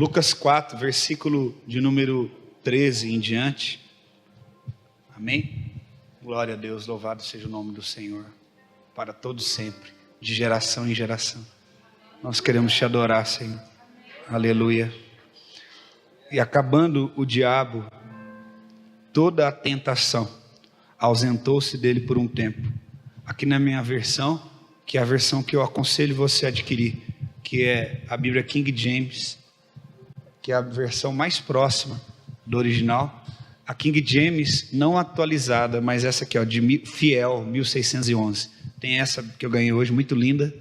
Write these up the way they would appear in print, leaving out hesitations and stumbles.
Lucas 4, versículo de número 13 em diante. Amém? Glória a Deus, louvado seja o nome do Senhor, para todos sempre, de geração em geração. Nós queremos te adorar, Senhor. Aleluia. E acabando o diabo toda a tentação, ausentou-se dele por um tempo. Aqui na minha versão, que é a versão que eu aconselho você a adquirir, que é a Bíblia King James, que é a versão mais próxima do original. A King James não atualizada, mas essa aqui, ó, de Fiel, 1611. Tem essa que eu ganhei hoje, muito linda.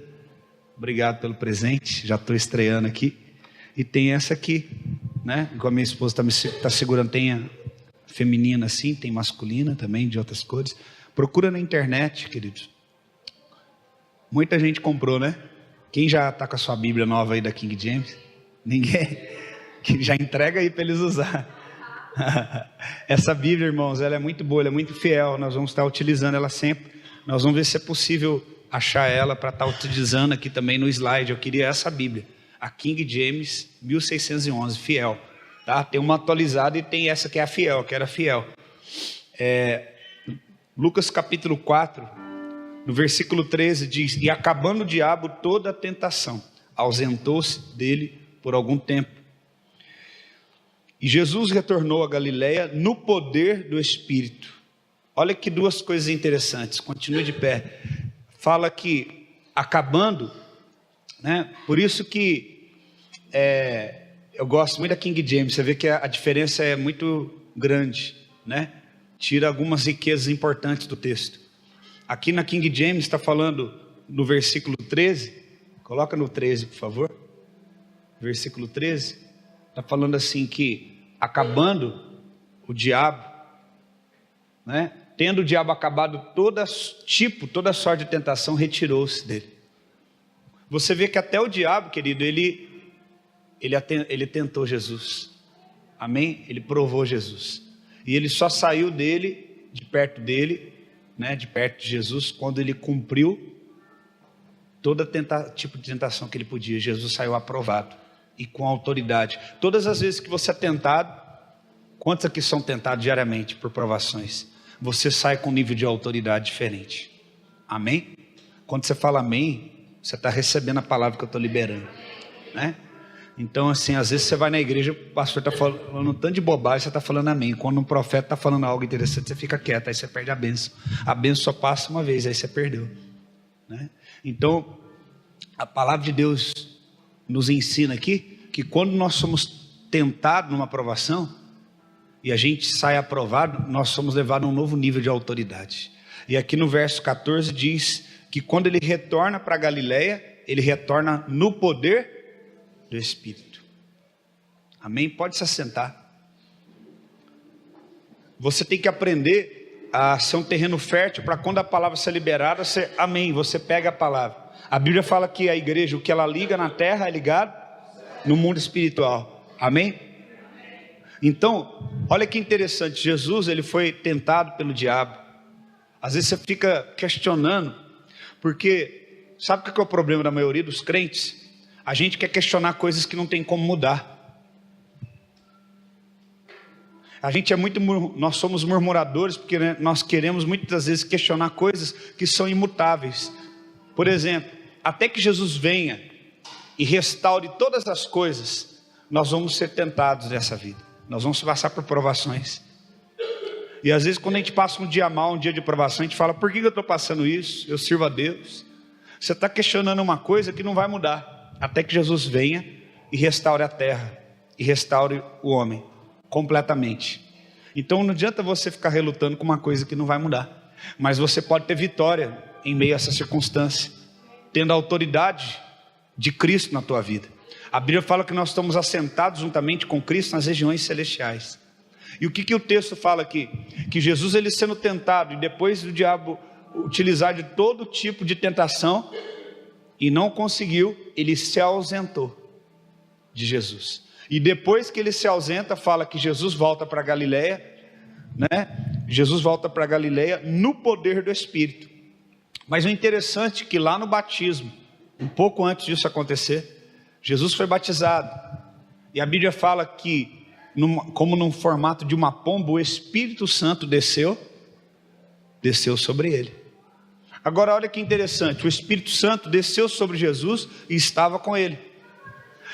Obrigado pelo presente, já estou estreando aqui. E tem essa aqui, né? Igual a minha esposa está segurando, tem a feminina assim, tem masculina também, de outras cores. Procura na internet, queridos. Muita gente comprou, né? Quem já está com a sua Bíblia nova aí da King James? Ninguém? Que já entrega aí para eles usar. Essa Bíblia, irmãos, ela é muito boa, ela é muito fiel. Nós vamos estar utilizando ela sempre. Nós vamos ver se é possível achar ela para estar utilizando aqui também no slide. Eu queria essa Bíblia, a King James 1611, fiel, tá? Tem uma atualizada e tem essa que é a fiel, que era fiel. Lucas capítulo 4, no versículo 13 diz: e acabando o diabo toda a tentação, ausentou-se dele por algum tempo. E Jesus retornou a Galiléia no poder do Espírito. Olha que duas coisas interessantes, continue de pé. Fala que acabando, né? Por isso que eu gosto muito da King James. Você vê que a diferença é muito grande, né? Tira algumas riquezas importantes do texto. Aqui na King James está falando no versículo 13. Coloca no 13, por favor. Versículo 13. Está falando assim que acabando o diabo, né? Tendo o diabo acabado toda sorte de tentação, retirou-se dele. Você vê que até o diabo, querido, ele tentou Jesus. Amém? Ele provou Jesus. E ele só saiu dele, de perto dele, né, de perto de Jesus, quando ele cumpriu todo tipo de tentação que ele podia. Jesus saiu aprovado e com autoridade. Todas as vezes que você é tentado, quantos aqui são tentados diariamente por provações? Você sai com um nível de autoridade diferente. Amém? Quando você fala amém, você está recebendo a palavra que eu estou liberando, né? Então, assim, às vezes você vai na igreja, o pastor está falando um tanto de bobagem, você está falando amém. Quando um profeta está falando algo interessante, você fica quieto, aí você perde a bênção. A bênção só passa uma vez, aí você perdeu, né? Então, a palavra de Deus nos ensina aqui que quando nós somos tentados numa provação e a gente sai aprovado, nós somos levados a um novo nível de autoridade. E aqui no verso 14 diz que quando ele retorna para Galiléia, ele retorna no poder do Espírito. Amém? Pode se assentar. Você tem que aprender a ser um terreno fértil para quando a palavra ser liberada, você, amém, você pega a palavra. A Bíblia fala que a igreja, o que ela liga na terra é ligado no mundo espiritual. Amém? Então, olha que interessante, Jesus, ele foi tentado pelo diabo. Às vezes você fica questionando, porque sabe o que é o problema da maioria dos crentes? A gente quer questionar coisas que não tem como mudar. Nós somos murmuradores porque, né, nós queremos muitas vezes questionar coisas que são imutáveis. Por exemplo, até que Jesus venha e restaure todas as coisas, nós vamos ser tentados nessa vida. Nós vamos passar por provações. E às vezes quando a gente passa um dia mal, um dia de provação, a gente fala: por que eu estou passando isso? Eu sirvo a Deus. Você está questionando uma coisa que não vai mudar, até que Jesus venha e restaure a terra, e restaure o homem, completamente. Então não adianta você ficar relutando com uma coisa que não vai mudar. Mas você pode ter vitória em meio a essa circunstância, tendo a autoridade de Cristo na tua vida. A Bíblia fala que nós estamos assentados juntamente com Cristo nas regiões celestiais. E o que o texto fala aqui? Que Jesus, ele sendo tentado, e depois do diabo utilizar de todo tipo de tentação, e não conseguiu, ele se ausentou de Jesus. E depois que ele se ausenta, fala que Jesus volta para Galiléia, né? Jesus volta para Galiléia no poder do Espírito. Mas o interessante é que lá no batismo, um pouco antes disso acontecer, Jesus foi batizado. E a Bíblia fala que, como num formato de uma pomba, o Espírito Santo desceu sobre ele. Agora olha que interessante, o Espírito Santo desceu sobre Jesus e estava com ele.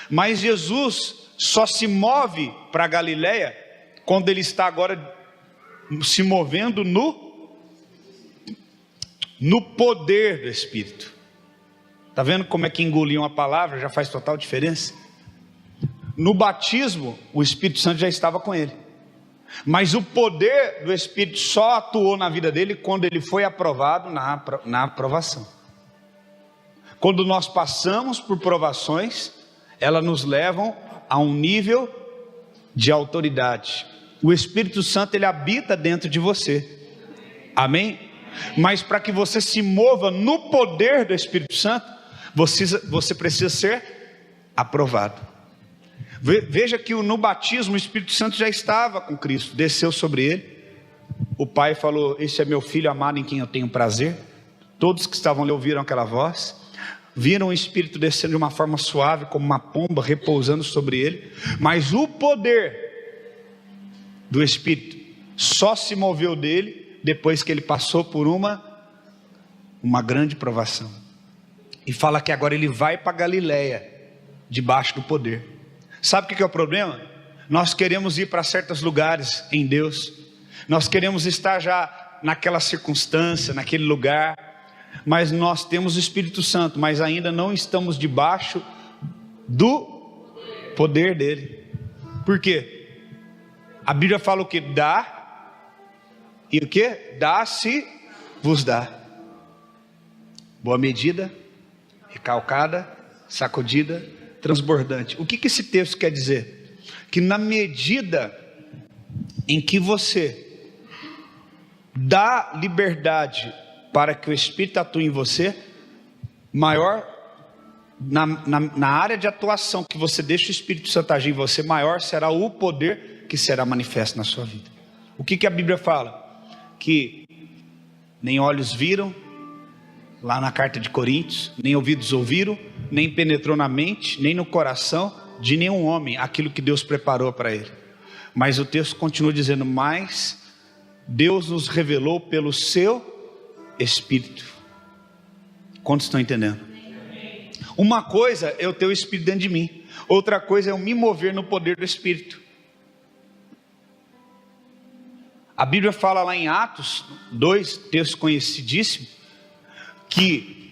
Mas Jesus só se move para a Galileia quando ele está agora se movendo no poder do Espírito. Está vendo como é que engolir uma palavra já faz total diferença? No batismo, o Espírito Santo já estava com ele. Mas o poder do Espírito só atuou na vida dele quando ele foi aprovado na aprovação. Quando nós passamos por provações, elas nos levam a um nível de autoridade. O Espírito Santo, ele habita dentro de você. Amém? Mas para que você se mova no poder do Espírito Santo, você precisa ser aprovado. Veja que no batismo o Espírito Santo já estava com Cristo, desceu sobre ele. O Pai falou: esse é meu filho amado em quem eu tenho prazer. Todos que estavam ali ouviram aquela voz, viram o Espírito descendo de uma forma suave, como uma pomba repousando sobre ele. Mas o poder do Espírito só se moveu dele depois que ele passou por uma grande provação. E fala que agora ele vai para Galileia, debaixo do poder. Sabe o que é o problema? Nós queremos ir para certos lugares em Deus, nós queremos estar já naquela circunstância, naquele lugar, mas nós temos o Espírito Santo, mas ainda não estamos debaixo do poder dele. Por quê? A Bíblia fala o que? Dá, e o que? Dá-se vos dá. Boa medida, recalcada, sacudida, transbordante. O que esse texto quer dizer? Que na medida em que você dá liberdade para que o Espírito atue em você, maior, na área de atuação que você deixa o Espírito Santo agir em você, maior será o poder que será manifesto na sua vida. O que a Bíblia fala? Que nem olhos viram, lá na carta de Coríntios, nem ouvidos ouviram, nem penetrou na mente, nem no coração de nenhum homem aquilo que Deus preparou para ele. Mas o texto continua dizendo: mas Deus nos revelou pelo seu Espírito. Quantos estão entendendo? Uma coisa é eu ter o Espírito dentro de mim, outra coisa é eu me mover no poder do Espírito. A Bíblia fala lá em Atos 2, texto conhecidíssimo, que,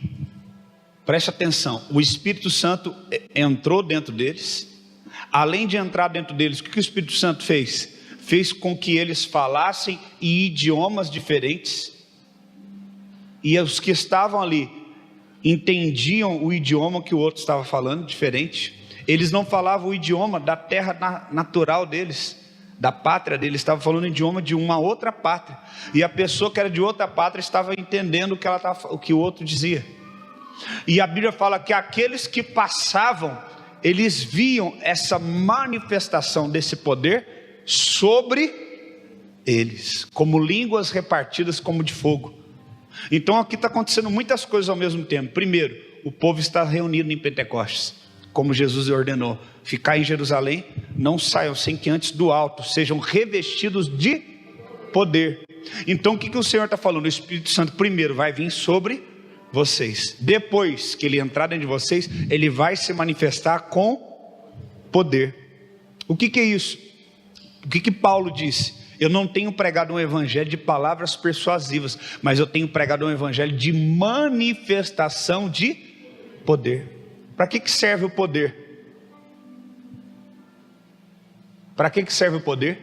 preste atenção, o Espírito Santo entrou dentro deles. Além de entrar dentro deles, o que o Espírito Santo fez? Fez com que eles falassem em idiomas diferentes, e os que estavam ali entendiam o idioma que o outro estava falando, diferente. Eles não falavam o idioma da terra natural deles, da pátria deles, estavam falando o idioma de uma outra pátria, e a pessoa que era de outra pátria estava entendendo o que o outro dizia. E a Bíblia fala que aqueles que passavam, eles viam essa manifestação desse poder sobre eles, como línguas repartidas como de fogo. Então aqui está acontecendo muitas coisas ao mesmo tempo. Primeiro, o povo está reunido em Pentecostes, como Jesus ordenou: ficar em Jerusalém, não saiam sem que antes do alto sejam revestidos de poder. Então o que o Senhor está falando? O Espírito Santo primeiro vai vir sobre vocês, depois que ele entrar dentro de vocês, ele vai se manifestar com poder. O que é isso? O que Paulo disse? Eu não tenho pregado um evangelho de palavras persuasivas, mas eu tenho pregado um evangelho de manifestação de poder. Para que serve o poder? Para que serve o poder?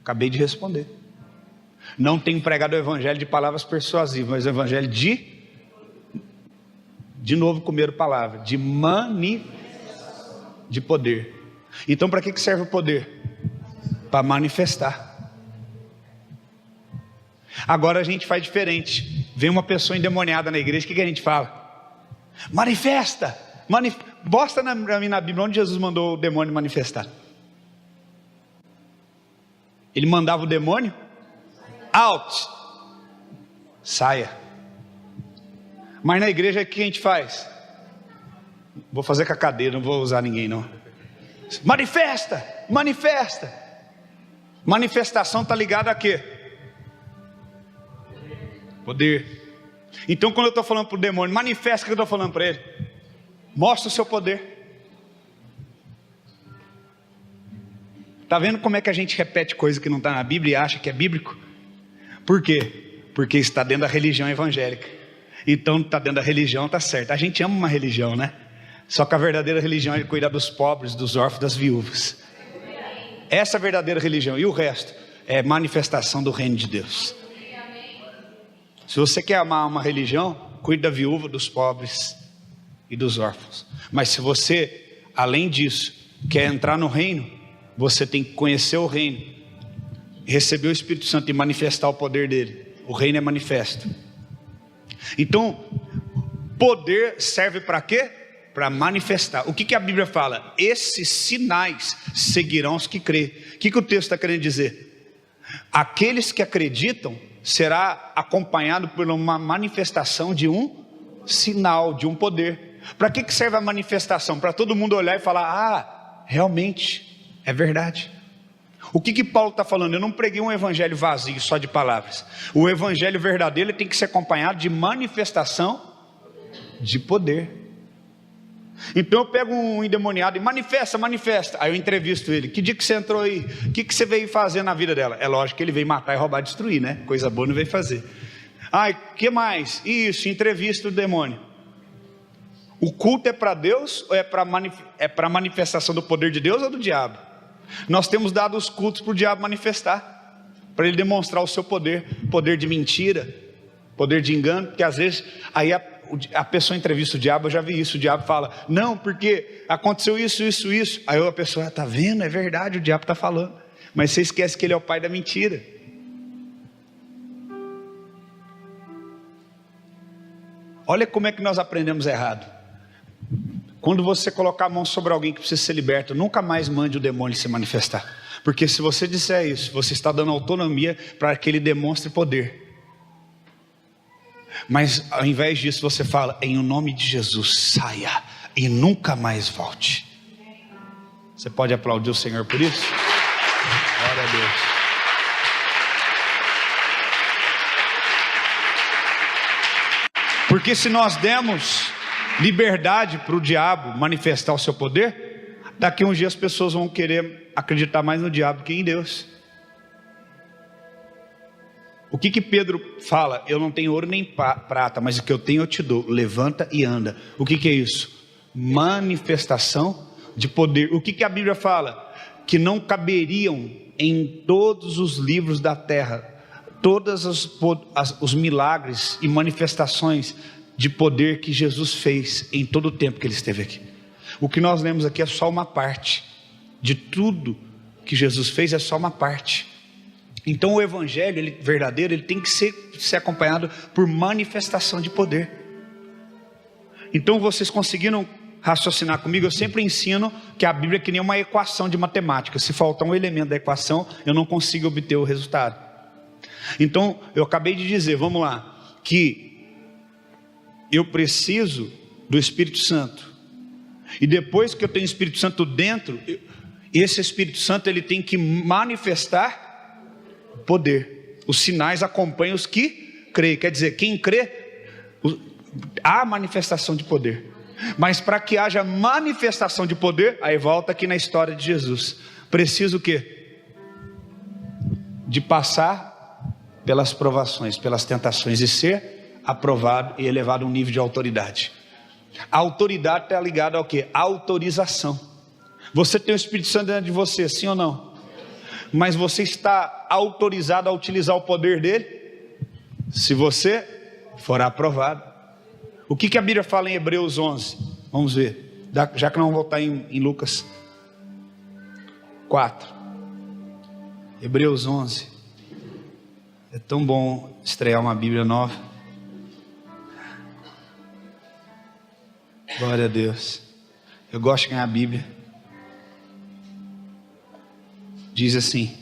Acabei de responder. Não tenho pregado o evangelho de palavras persuasivas, mas o evangelho de novo comer palavra, de poder. Então para que serve o poder? Para manifestar. Agora a gente faz diferente. Vem uma pessoa endemoniada na igreja, o que a gente fala? Manifesta! Mostra para mim na Bíblia onde Jesus mandou o demônio manifestar. Ele mandava o demônio out, saia. Mas na igreja o que a gente faz? Vou fazer com a cadeira, não vou usar ninguém não. Manifesta, manifesta. Manifestação está ligada a quê? Poder. Então quando eu estou falando para o demônio, manifesta, o que eu estou falando para ele? Mostra o seu poder. Está vendo como é que a gente repete coisa que não está na Bíblia e acha que é bíblico? Por quê? Porque está dentro da religião evangélica. Então está dentro da religião, está certo. A gente ama uma religião, né? Só que a verdadeira religião é cuidar dos pobres, dos órfãos, das viúvas. Essa é a verdadeira religião. E o resto é manifestação do reino de Deus. Se você quer amar uma religião, cuide da viúva, dos pobres e dos órfãos. Mas se você, além disso, quer entrar no reino, você tem que conhecer o reino, receber o Espírito Santo e manifestar o poder dele. O reino é manifesto. Então, poder serve para quê? Para manifestar. O que a Bíblia fala? Esses sinais seguirão os que crêem. O que o texto está querendo dizer? Aqueles que acreditam será acompanhado por uma manifestação de um sinal, de um poder. Para que serve a manifestação? Para todo mundo olhar e falar: ah, realmente, é verdade. O que Paulo está falando? Eu não preguei um evangelho vazio, só de palavras. O evangelho verdadeiro tem que ser acompanhado de manifestação de poder. Então eu pego um endemoniado e manifesta. Aí eu entrevisto ele: que dia que você entrou aí? O que você veio fazer na vida dela? É lógico que ele veio matar, e roubar, destruir, né? Coisa boa não veio fazer. Que mais? Isso, entrevista o demônio. O culto é para Deus ou é para manifestação do poder de Deus ou do diabo? Nós temos dado os cultos para o diabo manifestar, para ele demonstrar o seu poder. Poder de mentira, poder de engano. Porque às vezes aí a pessoa entrevista o diabo. Eu já vi isso. O diabo fala: não, porque aconteceu isso. Aí a pessoa: está vendo? É verdade, o diabo está falando. Mas você esquece que ele é o pai da mentira. Olha como é que nós aprendemos errado. Quando você colocar a mão sobre alguém que precisa ser liberto, nunca mais mande o demônio se manifestar. Porque se você disser isso, você está dando autonomia para que ele demonstre poder. Mas ao invés disso você fala: em o nome de Jesus, saia e nunca mais volte. Você pode aplaudir o Senhor por isso? Glória a Deus. Porque se nós demos liberdade para o diabo manifestar o seu poder, daqui a uns dias as pessoas vão querer acreditar mais no diabo que em Deus. O que Pedro fala? Eu não tenho ouro nem prata, mas o que eu tenho eu te dou. Levanta e anda. O que é isso? Manifestação de poder. O que a Bíblia fala? Que não caberiam em todos os livros da terra todos os milagres e manifestações de poder que Jesus fez em todo o tempo que ele esteve aqui. O que nós lemos aqui é só uma parte de tudo que Jesus fez, é só uma parte. Então o evangelho verdadeiro, ele tem que ser acompanhado por manifestação de poder. Então vocês conseguiram raciocinar comigo? Eu sempre ensino que a Bíblia é que nem uma equação de matemática. Se faltar um elemento da equação, eu não consigo obter o resultado. Então eu acabei de dizer, vamos lá, que eu preciso do Espírito Santo. E depois que eu tenho o Espírito Santo dentro, esse Espírito Santo ele tem que manifestar poder. Os sinais acompanham os que creem. Quer dizer, quem crê, há manifestação de poder. Mas para que haja manifestação de poder, aí volta aqui na história de Jesus. Precisa o quê? De passar pelas provações, pelas tentações, e ser aprovado e elevado a um nível de autoridade. A autoridade está ligada ao quê? A autorização. Você tem o Espírito Santo dentro de você, sim ou não? Mas você está autorizado a utilizar o poder dele? Se você for aprovado. O que a Bíblia fala em Hebreus 11? Vamos ver, já que não vamos voltar em Lucas 4. Hebreus 11. É tão bom estrear uma Bíblia nova. Glória a Deus. Eu gosto de ganhar a Bíblia. Diz assim: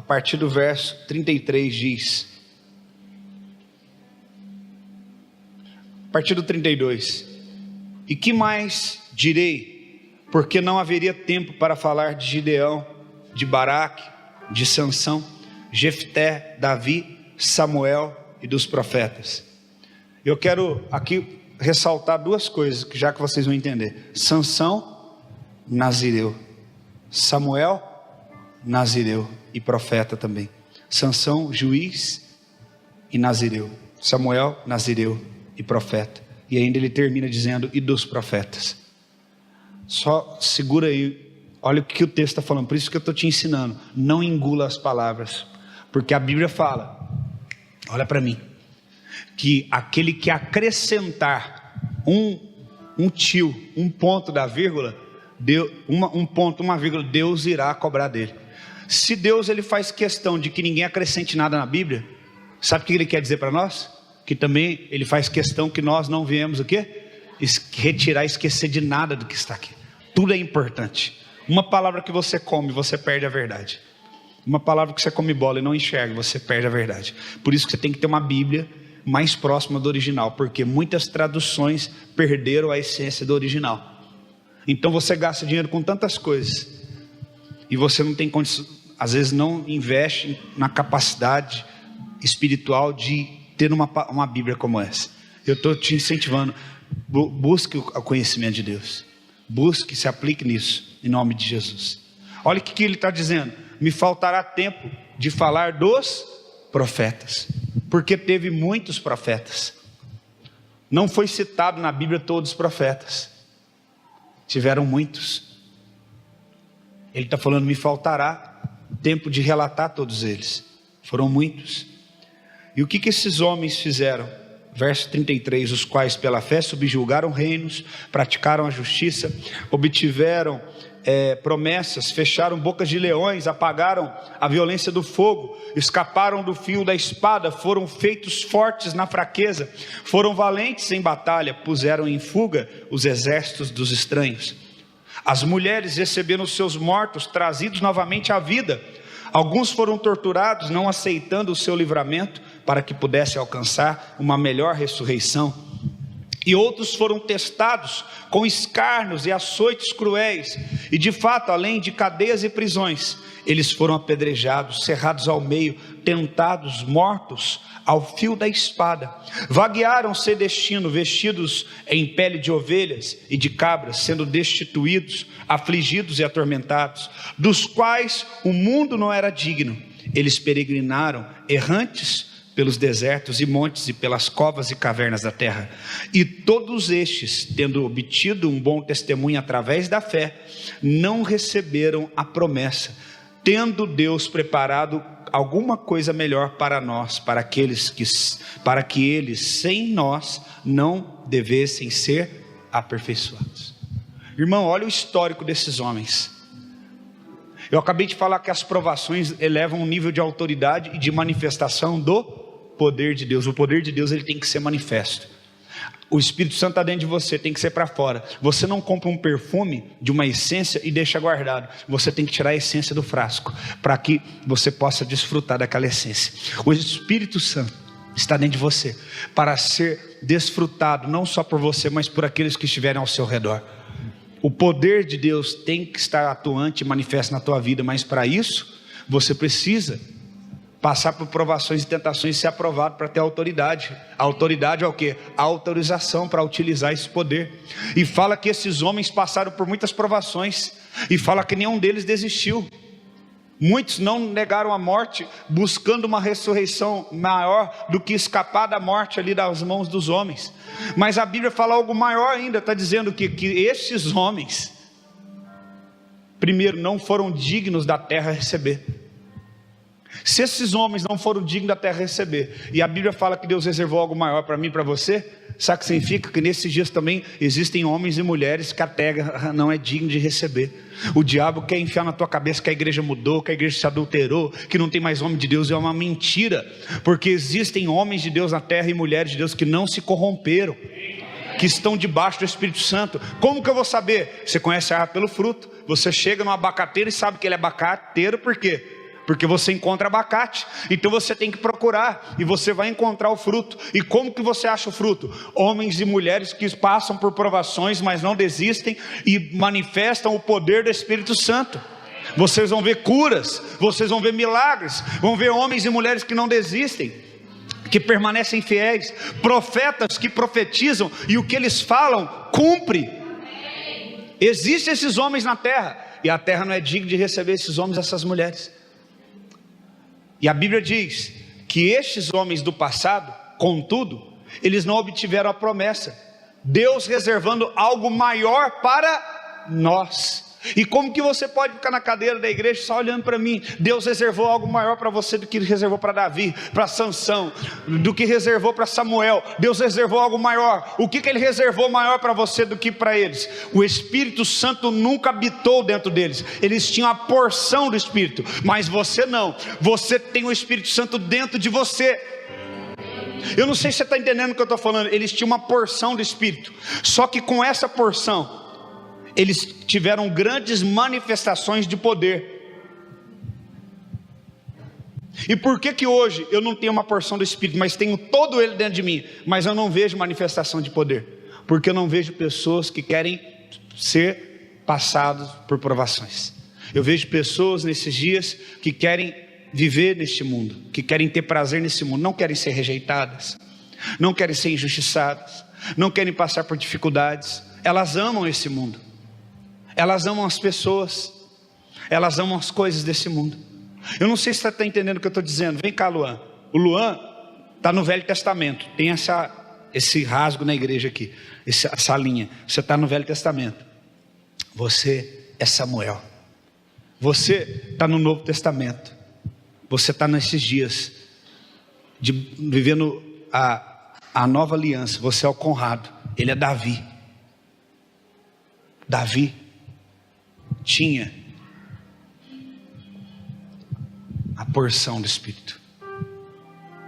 partir do verso 33 diz, a partir do 32, e que mais direi, porque não haveria tempo para falar de Gideão, de Baraque, de Sansão, Jefté, Davi, Samuel e dos profetas. Eu quero aqui ressaltar duas coisas, que já que vocês vão entender. Sansão, nazireu. Samuel, nazireu e profeta também. Sansão, juiz e nazireu. Samuel, nazireu e profeta. E ainda ele termina dizendo, e dos profetas. Só segura aí, olha o que o texto está falando, por isso que eu estou te ensinando. Não engula as palavras, porque a Bíblia fala, olha para mim, que aquele que acrescentar um tio, um ponto da vírgula, um ponto, uma vírgula, Deus irá cobrar dele. Se Deus ele faz questão de que ninguém acrescente nada na Bíblia, sabe o que ele quer dizer para nós? Que também ele faz questão que nós não viemos o quê? Retirar, esquecer de nada do que está aqui. Tudo é importante. Uma palavra que você come, você perde a verdade. Uma palavra que você come bola e não enxerga, você perde a verdade. Por isso que você tem que ter uma Bíblia mais próxima do original, porque muitas traduções perderam a essência do original. Então você gasta dinheiro com tantas coisas e você não tem condição, às vezes não investe na capacidade espiritual de ter uma Bíblia como essa. Eu estou te incentivando, busque o conhecimento de Deus, busque, se aplique nisso, em nome de Jesus. Olha o que ele está dizendo, me faltará tempo de falar dos profetas, porque teve muitos profetas, não foi citado na Bíblia todos os profetas, tiveram muitos. Ele está falando, me faltará tempo de relatar todos eles, foram muitos. E o que esses homens fizeram? Verso 33, os quais pela fé subjugaram reinos, praticaram a justiça, obtiveram promessas, fecharam bocas de leões, apagaram a violência do fogo, escaparam do fio da espada, foram feitos fortes na fraqueza, foram valentes em batalha, puseram em fuga os exércitos dos estranhos. As mulheres receberam os seus mortos, trazidos novamente à vida. Alguns foram torturados, não aceitando o seu livramento, para que pudessem alcançar uma melhor ressurreição. E outros foram testados com escárnios e açoites cruéis, e de fato, além de cadeias e prisões, eles foram apedrejados, cerrados ao meio, tentados, mortos ao fio da espada. Vaguearam sem destino, vestidos em pele de ovelhas e de cabras, sendo destituídos, afligidos e atormentados, dos quais o mundo não era digno. Eles peregrinaram errantes pelos desertos e montes e pelas covas e cavernas da terra. E todos estes, tendo obtido um bom testemunho através da fé, não receberam a promessa, tendo Deus preparado alguma coisa melhor para nós, para que eles sem nós não devessem ser aperfeiçoados. Irmão, olha o histórico desses homens. Eu acabei de falar que as provações elevam o nível de autoridade e de manifestação do poder de Deus. O poder de Deus ele tem que ser manifesto. O Espírito Santo está dentro de você, tem que ser para fora. Você não compra um perfume de uma essência e deixa guardado. Você tem que tirar a essência do frasco, para que você possa desfrutar daquela essência. O Espírito Santo está dentro de você, para ser desfrutado, não só por você, mas por aqueles que estiverem ao seu redor. O poder de Deus tem que estar atuante e manifesto na tua vida, mas para isso, você precisa passar por provações e tentações e ser aprovado para ter autoridade. A autoridade é o quê? A autorização para utilizar esse poder. E fala que esses homens passaram por muitas provações, e fala que nenhum deles desistiu. Muitos não negaram a morte, buscando uma ressurreição maior do que escapar da morte ali das mãos dos homens. Mas a Bíblia fala algo maior ainda, está dizendo que esses homens, primeiro, não foram dignos da terra receber. Se esses homens não foram dignos da terra receber, e a Bíblia fala que Deus reservou algo maior para mim e para você, sabe o que significa? Que nesses dias também existem homens e mulheres que a terra não é digna de receber. O diabo quer enfiar na tua cabeça que a igreja mudou, que a igreja se adulterou, que não tem mais homem de Deus. É uma mentira, porque existem homens de Deus na terra e mulheres de Deus que não se corromperam, que estão debaixo do Espírito Santo. Como que eu vou saber? Você conhece a árvore pelo fruto. Você chega no abacateiro e sabe que ele é abacateiro, por quê? porque você encontra abacate, então você tem que procurar, e você vai encontrar o fruto. E como que você acha o fruto? Homens e mulheres que passam por provações, mas não desistem, e manifestam o poder do Espírito Santo. Vocês vão ver curas, vocês vão ver milagres, vão ver homens e mulheres que não desistem, que permanecem fiéis, profetas que profetizam, e o que eles falam, cumpre. Existem esses homens na terra, e a terra não é digna de receber esses homens e essas mulheres. E a Bíblia diz que estes homens do passado, contudo, eles não obtiveram a promessa, Deus reservando algo maior para nós. E como que você pode ficar na cadeira da igreja só olhando para mim? Deus reservou algo maior para você do que reservou para Davi, para Sansão, do que reservou para Samuel. Deus reservou algo maior. O que ele reservou maior para você do que para eles? O Espírito Santo nunca habitou dentro deles. Eles tinham a porção do Espírito, mas você não. Você tem o Espírito Santo dentro de você. Eu não sei se você está entendendo o que eu estou falando. Eles tinham uma porção do Espírito, só que com essa porção eles tiveram grandes manifestações de poder. E por que hoje eu não tenho uma porção do Espírito, mas tenho todo ele dentro de mim, mas eu não vejo manifestação de poder? Porque eu não vejo pessoas que querem ser passados por provações. Eu vejo pessoas nesses dias que querem viver neste mundo, que querem ter prazer nesse mundo, não querem ser rejeitadas, não querem ser injustiçadas, não querem passar por dificuldades. Elas amam esse mundo, elas amam as pessoas, elas amam as coisas desse mundo. Eu não sei se você está entendendo o que eu estou dizendo. Vem cá, Luan. O Luan está no Velho Testamento, tem esse rasgo na igreja aqui, essa linha. Você está no Velho Testamento, você é Samuel. Você está no Novo Testamento, você está nesses dias vivendo a nova aliança. Você é o Conrado, ele é Davi. Davi tinha a porção do Espírito,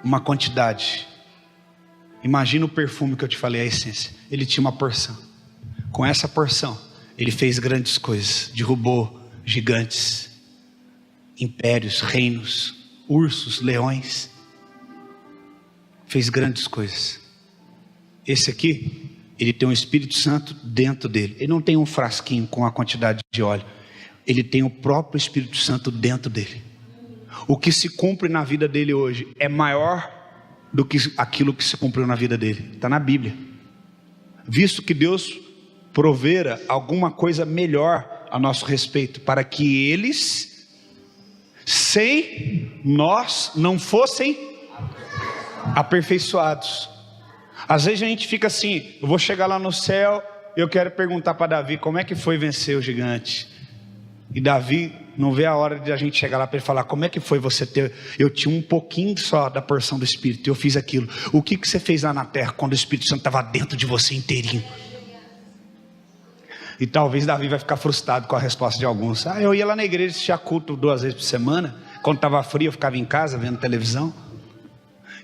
uma quantidade. Imagina o perfume que eu te falei, a essência. Ele tinha uma porção. Com essa porção ele fez grandes coisas, derrubou gigantes, impérios, reinos, ursos, leões, fez grandes coisas. Esse aqui, ele tem o Espírito Santo dentro dele. Ele não tem um frasquinho com a quantidade de óleo, ele tem o próprio Espírito Santo dentro dele. O que se cumpre na vida dele hoje é maior do que aquilo que se cumpriu na vida dele. Está na Bíblia. Visto que Deus provera alguma coisa melhor a nosso respeito, para que eles, sem nós, não fossem aperfeiçoados. Às vezes a gente fica assim: eu vou chegar lá no céu, eu quero perguntar para Davi como é que foi vencer o gigante. E Davi não vê a hora de a gente chegar lá para ele falar: como é que foi você ter? Eu tinha um pouquinho só da porção do Espírito, eu fiz aquilo. O que você fez lá na terra quando o Espírito Santo estava dentro de você inteirinho? E talvez Davi vai ficar frustrado com a resposta de alguns. Eu ia lá na igreja, assistia culto 2 vezes por semana. Quando estava frio eu ficava em casa vendo televisão.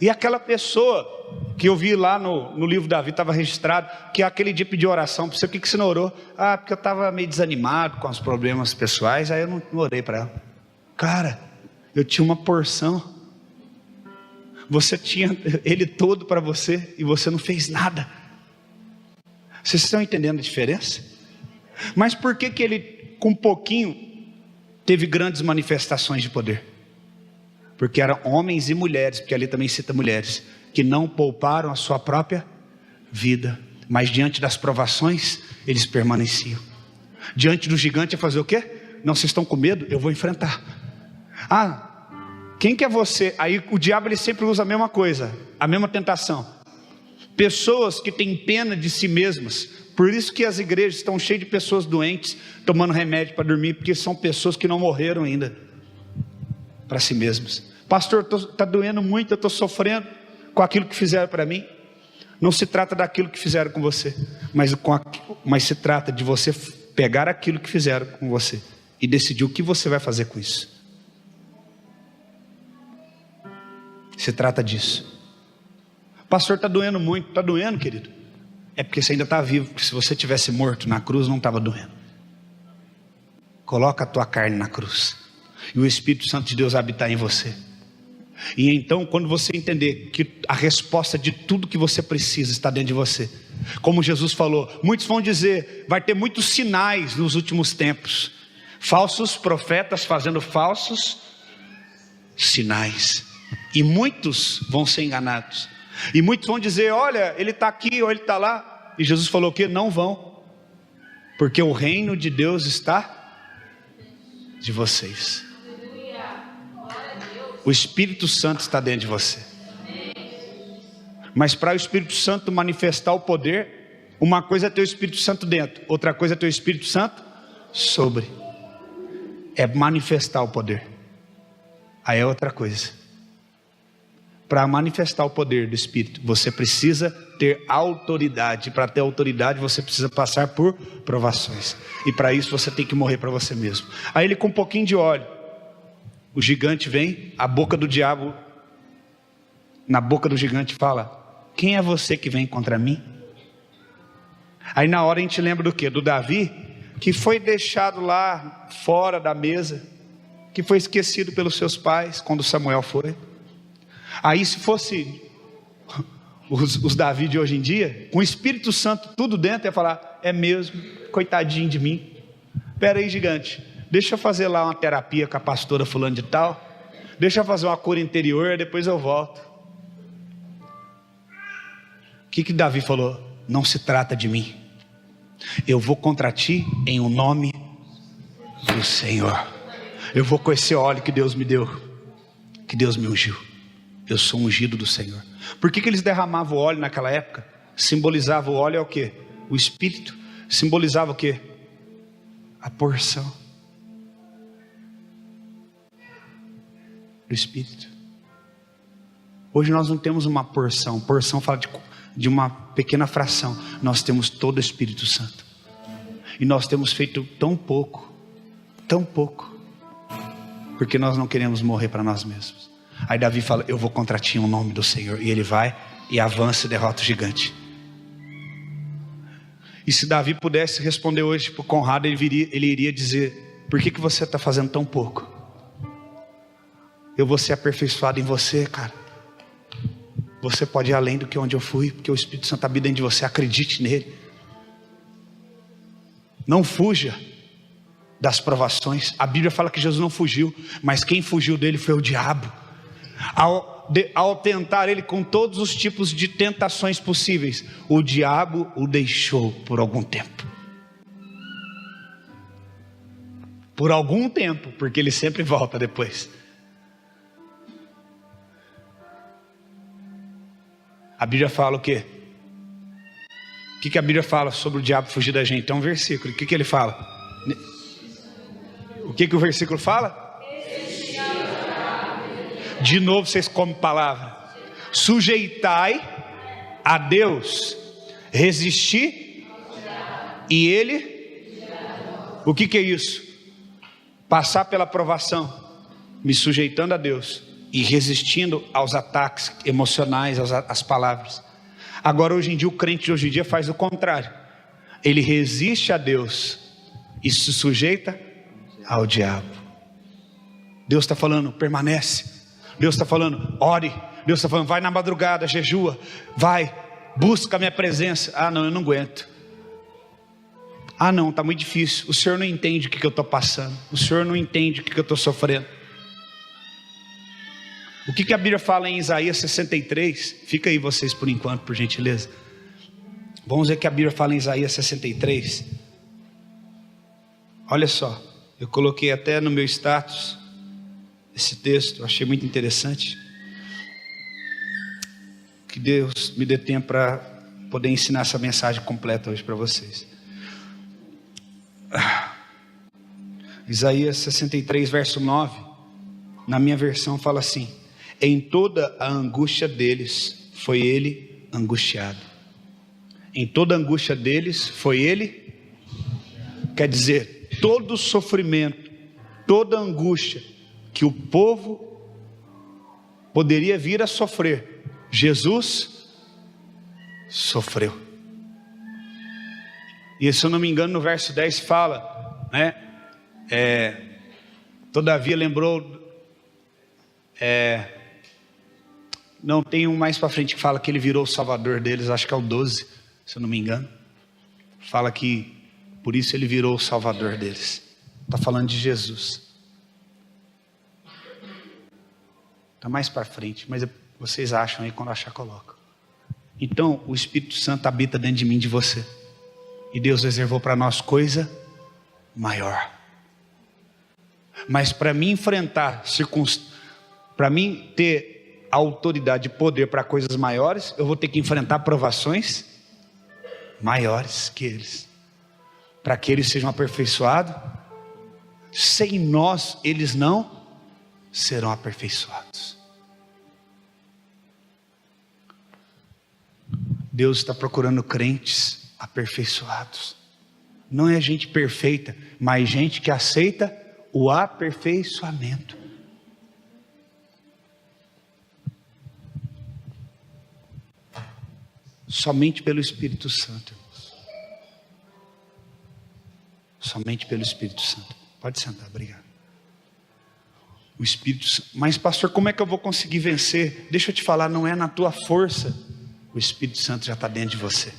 E aquela pessoa que eu vi lá no livro Davi, estava registrado, que aquele dia pediu oração para você. Por que você não orou? Porque eu estava meio desanimado com os problemas pessoais, aí eu não orei para ela. Cara, eu tinha uma porção, você tinha ele todo para você, e você não fez nada. Vocês estão entendendo a diferença? Mas por que ele, com pouquinho, teve grandes manifestações de poder? Porque eram homens e mulheres, porque ali também cita mulheres, que não pouparam a sua própria vida, mas diante das provações, eles permaneciam. Diante do gigante, ia fazer o quê? Não, vocês estão com medo? Eu vou enfrentar. Quem que é você? Aí o diabo, ele sempre usa a mesma coisa, a mesma tentação. Pessoas que têm pena de si mesmas. Por isso que as igrejas estão cheias de pessoas doentes, tomando remédio para dormir, porque são pessoas que não morreram ainda para si mesmas. Pastor, está doendo muito, eu estou sofrendo com aquilo que fizeram para mim. Não se trata daquilo que fizeram com você, mas se trata de você pegar aquilo que fizeram com você e decidir o que você vai fazer com isso. Se trata disso. Pastor, está doendo muito. Está doendo, querido? É porque você ainda está vivo, porque se você tivesse morto na cruz, não estava doendo. Coloca a tua carne na cruz. e o Espírito Santo de Deus habitar em você. E então, quando você entender que a resposta de tudo que você precisa está dentro de você, como Jesus falou, muitos vão dizer, vai ter muitos sinais nos últimos tempos, falsos profetas fazendo falsos sinais, e muitos vão ser enganados, e muitos vão dizer, olha, ele está aqui ou ele está lá, e Jesus falou que não vão, porque o reino de Deus está de vocês. O Espírito Santo está dentro de você. Mas para o Espírito Santo manifestar o poder, uma coisa é ter o Espírito Santo dentro, outra coisa é ter o Espírito Santo sobre. É manifestar o poder. Aí é outra coisa. Para manifestar o poder do Espírito, você precisa ter autoridade. Para ter autoridade, você precisa passar por provações. E para isso você tem que morrer para você mesmo. Aí ele com um pouquinho de óleo, o gigante vem, a boca do diabo, na boca do gigante fala, quem é você que vem contra mim? Aí na hora a gente lembra do quê? Do Davi, que foi deixado lá fora da mesa, que foi esquecido pelos seus pais, quando Samuel foi. Aí se fosse os Davi de hoje em dia, com o Espírito Santo tudo dentro, ia falar, é mesmo, coitadinho de mim. Espera aí, gigante, deixa eu fazer lá uma terapia com a pastora fulano de tal, deixa eu fazer uma cura interior, depois eu volto. O que Davi falou? Não se trata de mim, eu vou contra ti em o nome do Senhor. Eu vou com esse óleo que Deus me deu, que Deus me ungiu. Eu sou ungido do Senhor. Por que eles derramavam o óleo naquela época? Simbolizava o óleo é o quê? O Espírito. Simbolizava o quê? A porção do Espírito. Hoje nós não temos uma porção. Porção fala de uma pequena fração. Nós temos todo o Espírito Santo. E nós temos feito tão pouco, porque nós não queremos morrer para nós mesmos. Aí Davi fala, eu vou contra ti em nome do Senhor. E ele vai e avança e derrota o gigante. E se Davi pudesse responder hoje para o Conrado, ele iria dizer, por que você está fazendo tão pouco? Eu vou ser aperfeiçoado em você, cara. Você pode ir além do que onde eu fui, porque o Espírito Santo habita dentro de você, acredite nele. Não fuja das provações. A Bíblia fala que Jesus não fugiu, mas quem fugiu dele foi o diabo. Ao tentar ele com todos os tipos de tentações possíveis, o diabo o deixou por algum tempo. Por algum tempo, porque ele sempre volta depois. A Bíblia fala o quê? O que a Bíblia fala sobre o diabo fugir da gente? É um versículo. O que ele fala? O que o versículo fala? De novo vocês comem palavra. Sujeitai a Deus, resistir e ele, o que é isso? Passar pela provação, me sujeitando a Deus e resistindo aos ataques emocionais, às palavras. Agora hoje em dia, o crente de hoje em dia faz o contrário. Ele resiste a Deus e se sujeita ao diabo. Deus está falando, permanece. Deus está falando, ore. Deus está falando, vai na madrugada, jejua. Vai, busca a minha presença. Ah não, eu não aguento. Ah não, está muito difícil. O Senhor não entende o que eu estou passando. O Senhor não entende o que eu estou sofrendo. O que a Bíblia fala em Isaías 63? Fica aí vocês por enquanto, por gentileza. Vamos ver o que a Bíblia fala em Isaías 63. Olha só, eu coloquei até no meu status esse texto, achei muito interessante. Que Deus me dê tempo para poder ensinar essa mensagem completa hoje para vocês. Isaías 63, verso 9, na minha versão fala assim: em toda a angústia deles foi ele angustiado. Em toda a angústia deles foi ele, quer dizer, todo sofrimento, toda angústia que o povo poderia vir a sofrer, Jesus sofreu. E se eu não me engano no verso 10 fala, né? Todavia lembrou, não, tem um mais para frente que fala que ele virou o salvador deles, acho que é o 12, se eu não me engano. Fala que por isso ele virou o salvador deles. Está falando de Jesus. Está mais para frente, mas vocês acham aí, quando achar coloca. Então o Espírito Santo habita dentro de mim, de você. E Deus reservou para nós coisa maior. Mas para mim enfrentar para mim ter autoridade e poder para coisas maiores, eu vou ter que enfrentar provações maiores que eles, para que eles sejam aperfeiçoados. Sem nós eles não serão aperfeiçoados. Deus está procurando crentes aperfeiçoados. Não é gente perfeita, mas gente que aceita o aperfeiçoamento. Somente pelo Espírito Santo, irmãos. Somente pelo Espírito Santo. Pode sentar, obrigado. O Espírito Santo. Mas pastor, como é que eu vou conseguir vencer? Deixa eu te falar, não é na tua força. O Espírito Santo já está dentro de você.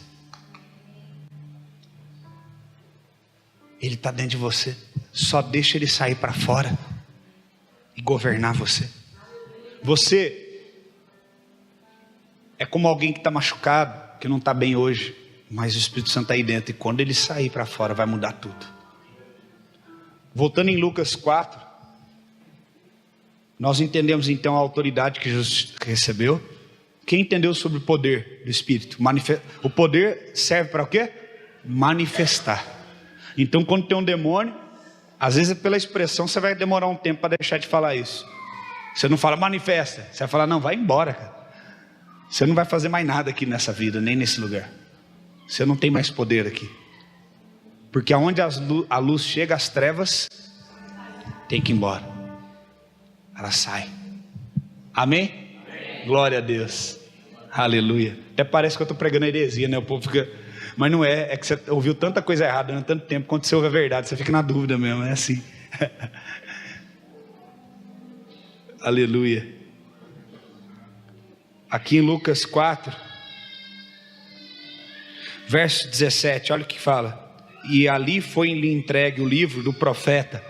Ele está dentro de você. Só deixa ele sair para fora e governar você. Você é como alguém que está machucado, que não está bem hoje, mas o Espírito Santo está aí dentro, e quando ele sair para fora vai mudar tudo. Voltando em Lucas 4, nós entendemos então a autoridade que Jesus recebeu. Quem entendeu sobre o poder do Espírito? O poder serve para o quê? Manifestar. Então quando tem um demônio, às vezes pela expressão você vai demorar um tempo para deixar de falar isso. Você não fala manifesta, você vai falar não, vai embora, cara. Você não vai fazer mais nada aqui nessa vida, nem nesse lugar. Você não tem mais poder aqui. Porque aonde a luz chega, as trevas tem que ir embora. Ela sai. Amém? Amém. Glória a Deus. Aleluia. Até parece que eu estou pregando heresia, né? O povo fica... Mas não é, é que você ouviu tanta coisa errada durante tanto tempo. Quando você ouve a verdade, você fica na dúvida mesmo, é assim. Aleluia. Aqui em Lucas 4, verso 17, olha o que fala. E ali foi-lhe entregue o livro do profeta.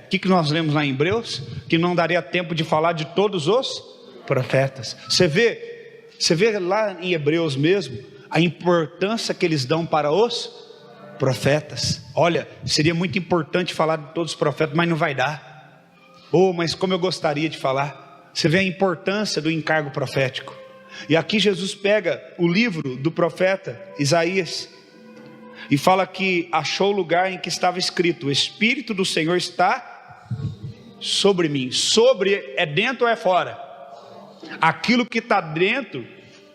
O que nós lemos lá em Hebreus? Que não daria tempo de falar de todos os profetas. Você vê lá em Hebreus mesmo a importância que eles dão para os profetas. Olha, seria muito importante falar de todos os profetas, mas não vai dar. Mas como eu gostaria de falar. Você vê a importância do encargo profético. E aqui Jesus pega o livro do profeta Isaías e fala que achou o lugar em que estava escrito: o Espírito do Senhor está sobre mim. Sobre é dentro ou é fora? Aquilo que está dentro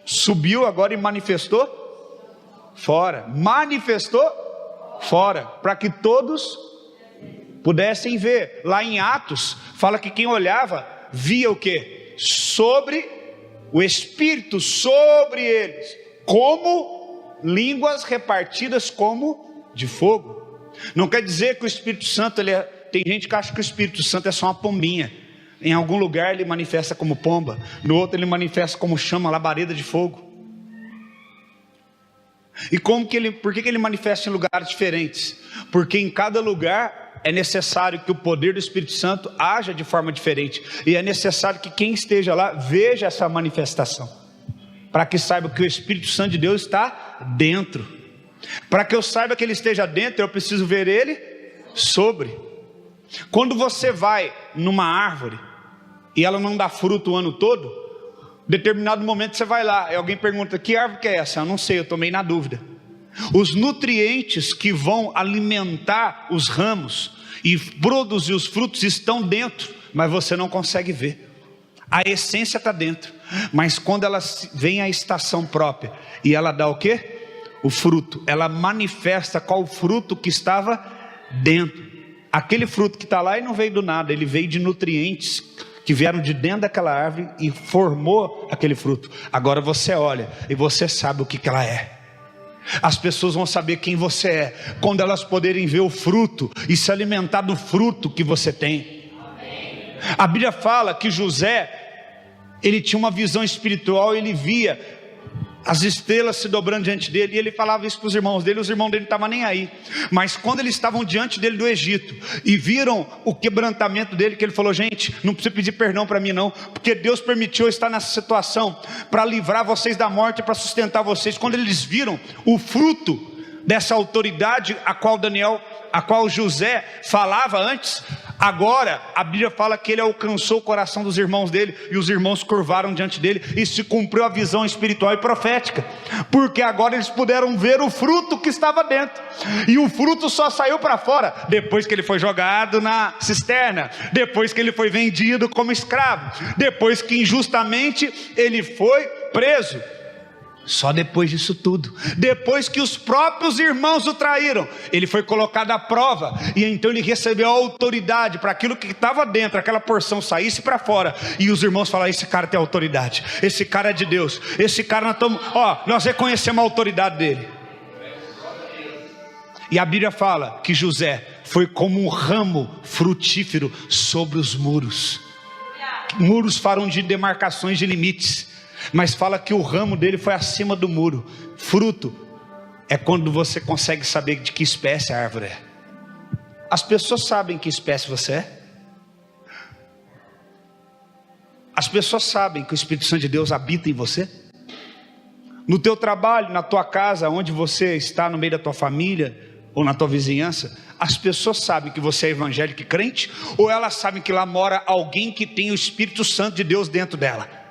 subiu agora e manifestou fora. Manifestou fora, para que todos pudessem ver. Lá em Atos fala que quem olhava via o que? Sobre o Espírito, sobre eles, como línguas repartidas como de fogo. Não quer dizer que o Espírito Santo, tem gente que acha que o Espírito Santo é só uma pombinha. Em algum lugar ele manifesta como pomba, no outro ele manifesta como chama, labareda de fogo. E por que ele manifesta em lugares diferentes? Porque em cada lugar é necessário que o poder do Espírito Santo haja de forma diferente. E é necessário que quem esteja lá veja essa manifestação, para que saiba que o Espírito Santo de Deus está dentro. Para que eu saiba que ele esteja dentro, eu preciso ver ele sobre. Quando você vai numa árvore e ela não dá fruto o ano todo, determinado momento você vai lá e alguém pergunta: que árvore que é essa? Eu não sei, eu estou meio na dúvida. Os nutrientes que vão alimentar os ramos e produzir os frutos estão dentro, mas você não consegue ver. A essência está dentro, mas quando ela vem a estação própria e ela dá o quê? O fruto. Ela manifesta qual o fruto que estava dentro. Aquele fruto que está lá e não veio do nada, ele veio de nutrientes que vieram de dentro daquela árvore e formou aquele fruto. Agora você olha e você sabe o que ela é. As pessoas vão saber quem você é quando elas poderem ver o fruto e se alimentar do fruto que você tem. A Bíblia fala que José, ele tinha uma visão espiritual, ele via as estrelas se dobrando diante dele, e ele falava isso para os irmãos dele. Os irmãos dele não estavam nem aí, mas quando eles estavam diante dele do Egito, e viram o quebrantamento dele, que ele falou: gente, não precisa pedir perdão para mim não, porque Deus permitiu eu estar nessa situação, para livrar vocês da morte, para sustentar vocês. Quando eles viram o fruto dessa autoridade a qual José falava antes, agora a Bíblia fala que ele alcançou o coração dos irmãos dele, e os irmãos curvaram diante dele, e se cumpriu a visão espiritual e profética, porque agora eles puderam ver o fruto que estava dentro, e o fruto só saiu para fora depois que ele foi jogado na cisterna, depois que ele foi vendido como escravo, depois que injustamente ele foi preso. Só depois disso tudo, depois que os próprios irmãos o traíram, ele foi colocado à prova, e então ele recebeu a autoridade para aquilo que estava dentro, aquela porção saísse para fora, e os irmãos falaram: esse cara tem autoridade, esse cara é de Deus, esse cara nós reconhecemos a autoridade dele. E a Bíblia fala que José foi como um ramo frutífero sobre os muros. Muros falam de demarcações de limites, mas fala que o ramo dele foi acima do muro. Fruto é quando você consegue saber de que espécie a árvore é. As pessoas sabem que espécie você é. As pessoas sabem que o Espírito Santo de Deus habita em você. No teu trabalho, na tua casa, onde você está, no meio da tua família ou na tua vizinhança, as pessoas sabem que você é evangélico e crente, ou elas sabem que lá mora alguém que tem o Espírito Santo de Deus dentro dela,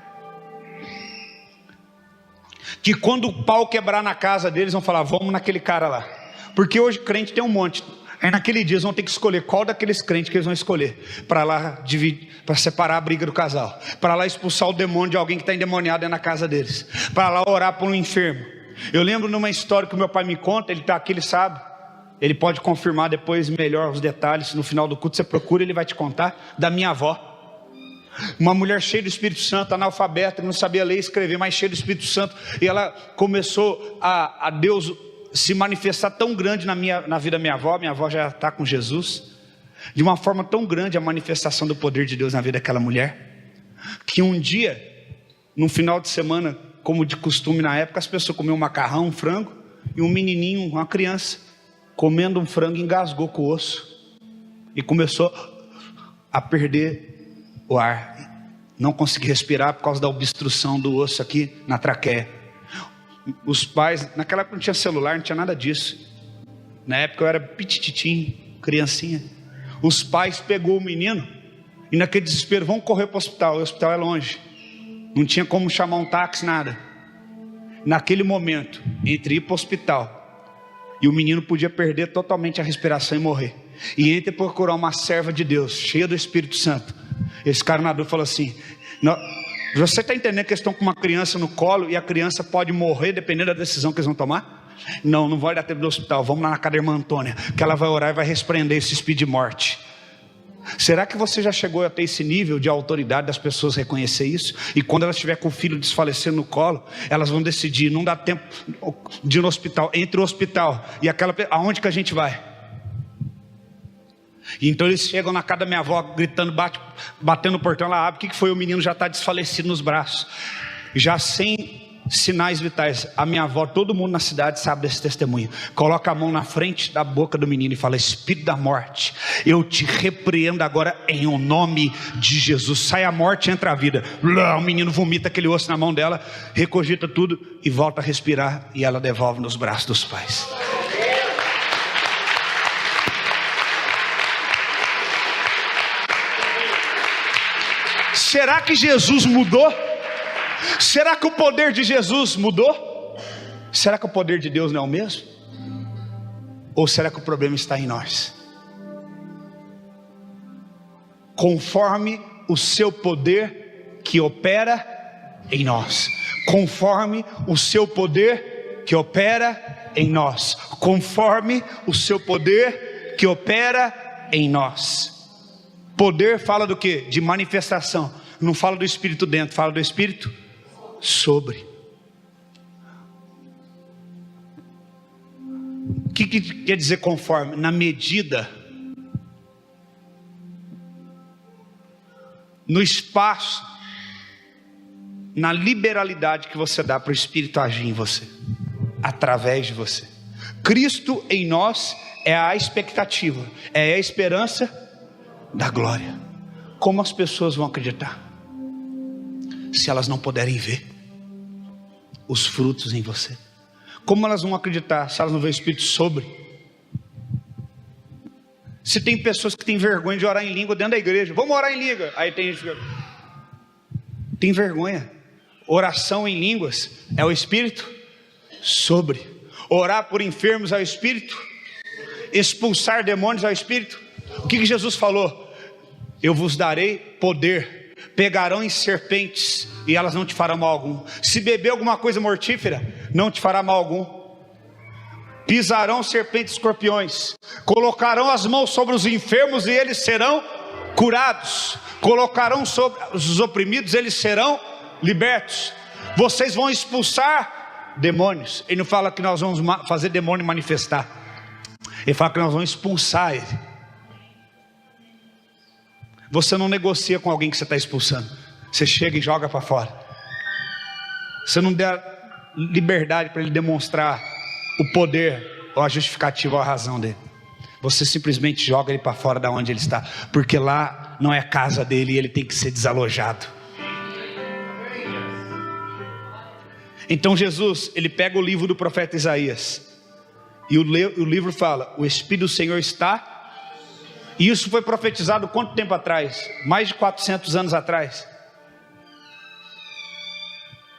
que quando o pau quebrar na casa deles, vão falar: vamos naquele cara lá, porque hoje crente tem um monte. Aí naquele dia eles vão ter que escolher qual daqueles crentes que eles vão escolher, para lá dividir, para separar a briga do casal, para lá expulsar o demônio de alguém que está endemoniado na casa deles, para lá orar por um enfermo. Eu lembro numa história que o meu pai me conta, ele está aqui, ele sabe, ele pode confirmar depois melhor os detalhes, no final do culto você procura, ele vai te contar, da minha avó. Uma mulher cheia do Espírito Santo, analfabeta, não sabia ler e escrever, mas cheia do Espírito Santo, e ela começou a Deus se manifestar tão grande na vida da minha avó já está com Jesus, de uma forma tão grande a manifestação do poder de Deus na vida daquela mulher, que um dia, no final de semana, como de costume na época, as pessoas comiam um macarrão, um frango, e um menininho, uma criança, comendo um frango, engasgou com o osso, e começou a perder o ar, não consegui respirar por causa da obstrução do osso aqui na traqueia. Os pais, naquela época não tinha celular, não tinha nada disso, na época eu era pitititinho, criancinha. Os pais pegou o menino, e naquele desespero, vão correr para o hospital é longe, não tinha como chamar um táxi, nada. Naquele momento, entre ir para o hospital, e o menino podia perder totalmente a respiração e morrer, e entre procurar uma serva de Deus, cheia do Espírito Santo, esse cara na dúvida falou assim: você está entendendo que eles estão com uma criança no colo, e a criança pode morrer dependendo da decisão que eles vão tomar? Não vai dar tempo do hospital, vamos lá na casa da irmã Antônia, que ela vai orar e vai repreender esse espírito de morte. Será que você já chegou a ter esse nível de autoridade das pessoas reconhecer isso? E quando elas estiver com o filho desfalecendo no colo, elas vão decidir, não dá tempo de ir no hospital, entre o hospital e aonde que a gente vai? E então eles chegam na casa da minha avó, gritando, batendo no portão, ela abre: o que foi? O menino já está desfalecido nos braços, já sem sinais vitais. A minha avó, todo mundo na cidade sabe desse testemunho, coloca a mão na frente da boca do menino e fala: espírito da morte, eu te repreendo agora em o nome de Jesus, sai a morte, entra a vida. O menino vomita aquele osso na mão dela, recogita tudo e volta a respirar, e ela devolve nos braços dos pais. Será que Jesus mudou? Será que o poder de Jesus mudou? Será que o poder de Deus não é o mesmo? Ou será que o problema está em nós? Conforme o seu poder que opera em nós, conforme o seu poder que opera em nós, conforme o seu poder que opera em nós. Poder fala do que? De manifestação. Não fala do Espírito dentro, fala do Espírito sobre. que quer dizer conforme? Na medida, no espaço, na liberalidade que você dá para o Espírito agir em você, através de você. Cristo em nós é a expectativa, é a esperança da glória. Como as pessoas vão acreditar se elas não puderem ver os frutos em você? Como elas vão acreditar se elas não verem o Espírito sobre? Se tem pessoas que têm vergonha de orar em língua dentro da igreja, vamos orar em língua. Aí tem gente que tem vergonha. Oração em línguas é o Espírito sobre. Orar por enfermos é o Espírito. Expulsar demônios é o Espírito. O que Jesus falou? Eu vos darei poder. Pegarão em serpentes e elas não te farão mal algum. Se beber alguma coisa mortífera, não te fará mal algum. Pisarão serpentes e escorpiões. Colocarão as mãos sobre os enfermos e eles serão curados. Colocarão sobre os oprimidos, eles serão libertos. Vocês vão expulsar demônios. Ele não fala que nós vamos fazer demônio manifestar. Ele fala que nós vamos expulsar ele. Você não negocia com alguém que você está expulsando. Você chega e joga para fora. Você não dá liberdade para ele demonstrar o poder ou a justificativa ou a razão dele. Você simplesmente joga ele para fora da onde ele está, porque lá não é a casa dele e ele tem que ser desalojado. Então Jesus, ele pega o livro do profeta Isaías e o livro fala: o Espírito do Senhor está. E isso foi profetizado quanto tempo atrás? Mais de 400 anos atrás.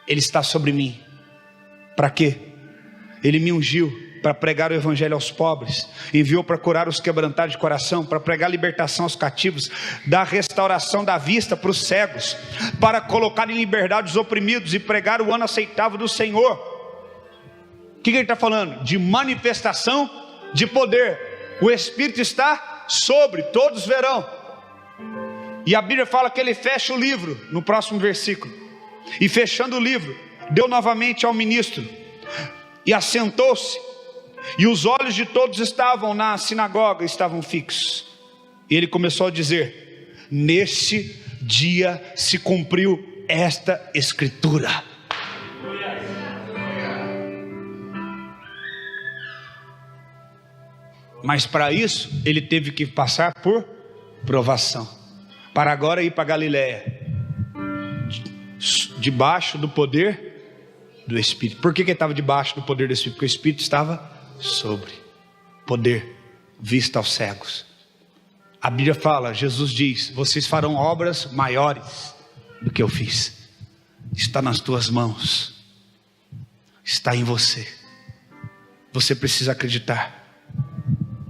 Ele está sobre mim. Para quê? Ele me ungiu para pregar o evangelho aos pobres, enviou para curar os quebrantados de coração, para pregar libertação aos cativos, dar restauração da vista para os cegos, para colocar em liberdade os oprimidos e pregar o ano aceitável do Senhor. O que ele está falando? De manifestação de poder. O Espírito está sobre, todos verão. E a Bíblia fala que ele fecha o livro no próximo versículo. E fechando o livro, deu novamente ao ministro e assentou-se. E os olhos de todos estavam na sinagoga, estavam fixos. E ele começou a dizer: neste dia se cumpriu esta escritura. Mas para isso ele teve que passar por provação, para agora ir para Galiléia, debaixo do poder do Espírito. Por que ele estava debaixo do poder do Espírito? Porque o Espírito estava sobre. Poder, vista aos cegos. A Bíblia fala, Jesus diz: vocês farão obras maiores do que eu fiz. Está nas tuas mãos, está em você. Você precisa acreditar.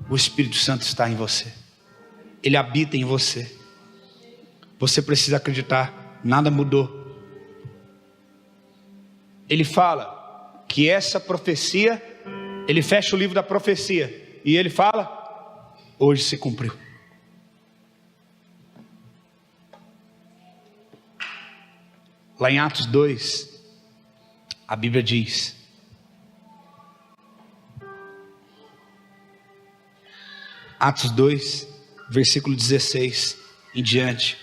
O Espírito Santo está em você. Ele habita em você. Você precisa acreditar. Nada mudou. Ele fala que essa profecia, ele fecha o livro da profecia e ele fala: hoje se cumpriu. Lá em Atos 2, a Bíblia diz: Atos 2, versículo 16 em diante: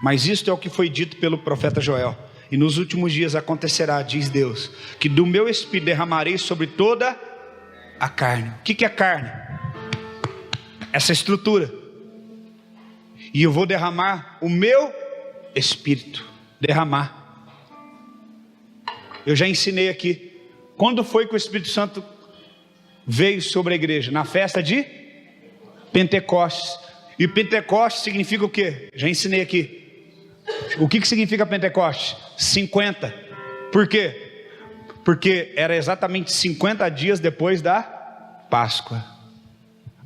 mas isto é o que foi dito pelo profeta Joel: e nos últimos dias acontecerá, diz Deus, que do meu Espírito derramarei sobre toda a carne. O que é carne? Essa estrutura. E eu vou derramar o meu Espírito. Derramar. Eu já ensinei aqui. Quando foi que o Espírito Santo veio sobre a igreja? Na festa de Pentecostes. E Pentecostes significa o quê? Já ensinei aqui. O que significa Pentecostes? 50. Por quê? Porque era exatamente 50 dias depois da Páscoa.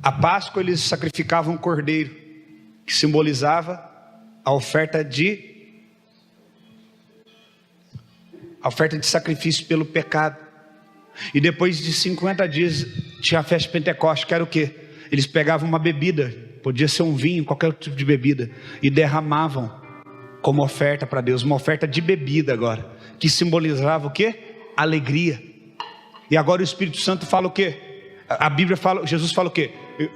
A Páscoa eles sacrificavam um cordeiro, que simbolizava a oferta de sacrifício pelo pecado. E depois de 50 dias tinha a festa de Pentecostes, que era o quê? Eles pegavam uma bebida, podia ser um vinho, qualquer tipo de bebida, e derramavam como oferta para Deus, uma oferta de bebida agora, que simbolizava o quê? Alegria. E agora o Espírito Santo fala o quê? A Bíblia fala, Jesus fala o quê?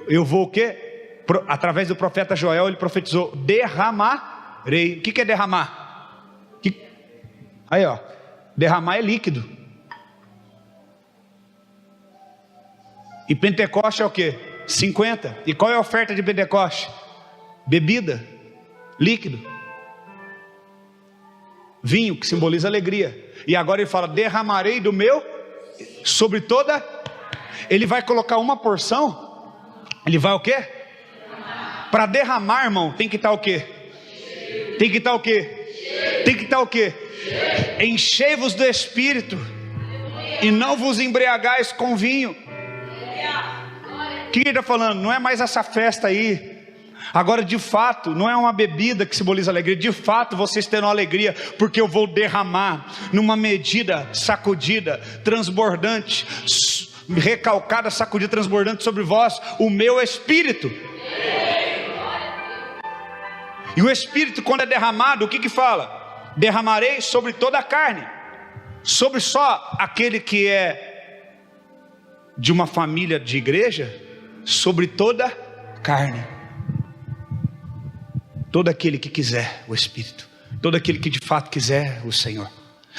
Eu vou o quê? Através do profeta Joel, ele profetizou: derramarei. O que é derramar? Aí ó, derramar é líquido. E Pentecoste é o quê? 50. E qual é a oferta de Pentecoste? Bebida, líquido, vinho, que simboliza alegria. E agora ele fala: derramarei do meu sobre toda. Ele vai colocar uma porção. Ele vai o quê? Para derramar, irmão, tem que estar o quê? Tem que estar o quê? Tem que estar o quê? Enchei-vos do Espírito e não vos embriagais com vinho. O que ele está falando? Não é mais essa festa aí. Agora, de fato, não é uma bebida que simboliza alegria. De fato, vocês terão alegria, porque eu vou derramar numa medida sacudida, transbordante, recalcada, sacudida, transbordante sobre vós o meu Espírito. E o Espírito, quando é derramado, o que fala? Derramarei sobre toda a carne. Sobre só aquele que é de uma família de igreja? Sobre toda a carne. Todo aquele que quiser o Espírito, todo aquele que de fato quiser o Senhor.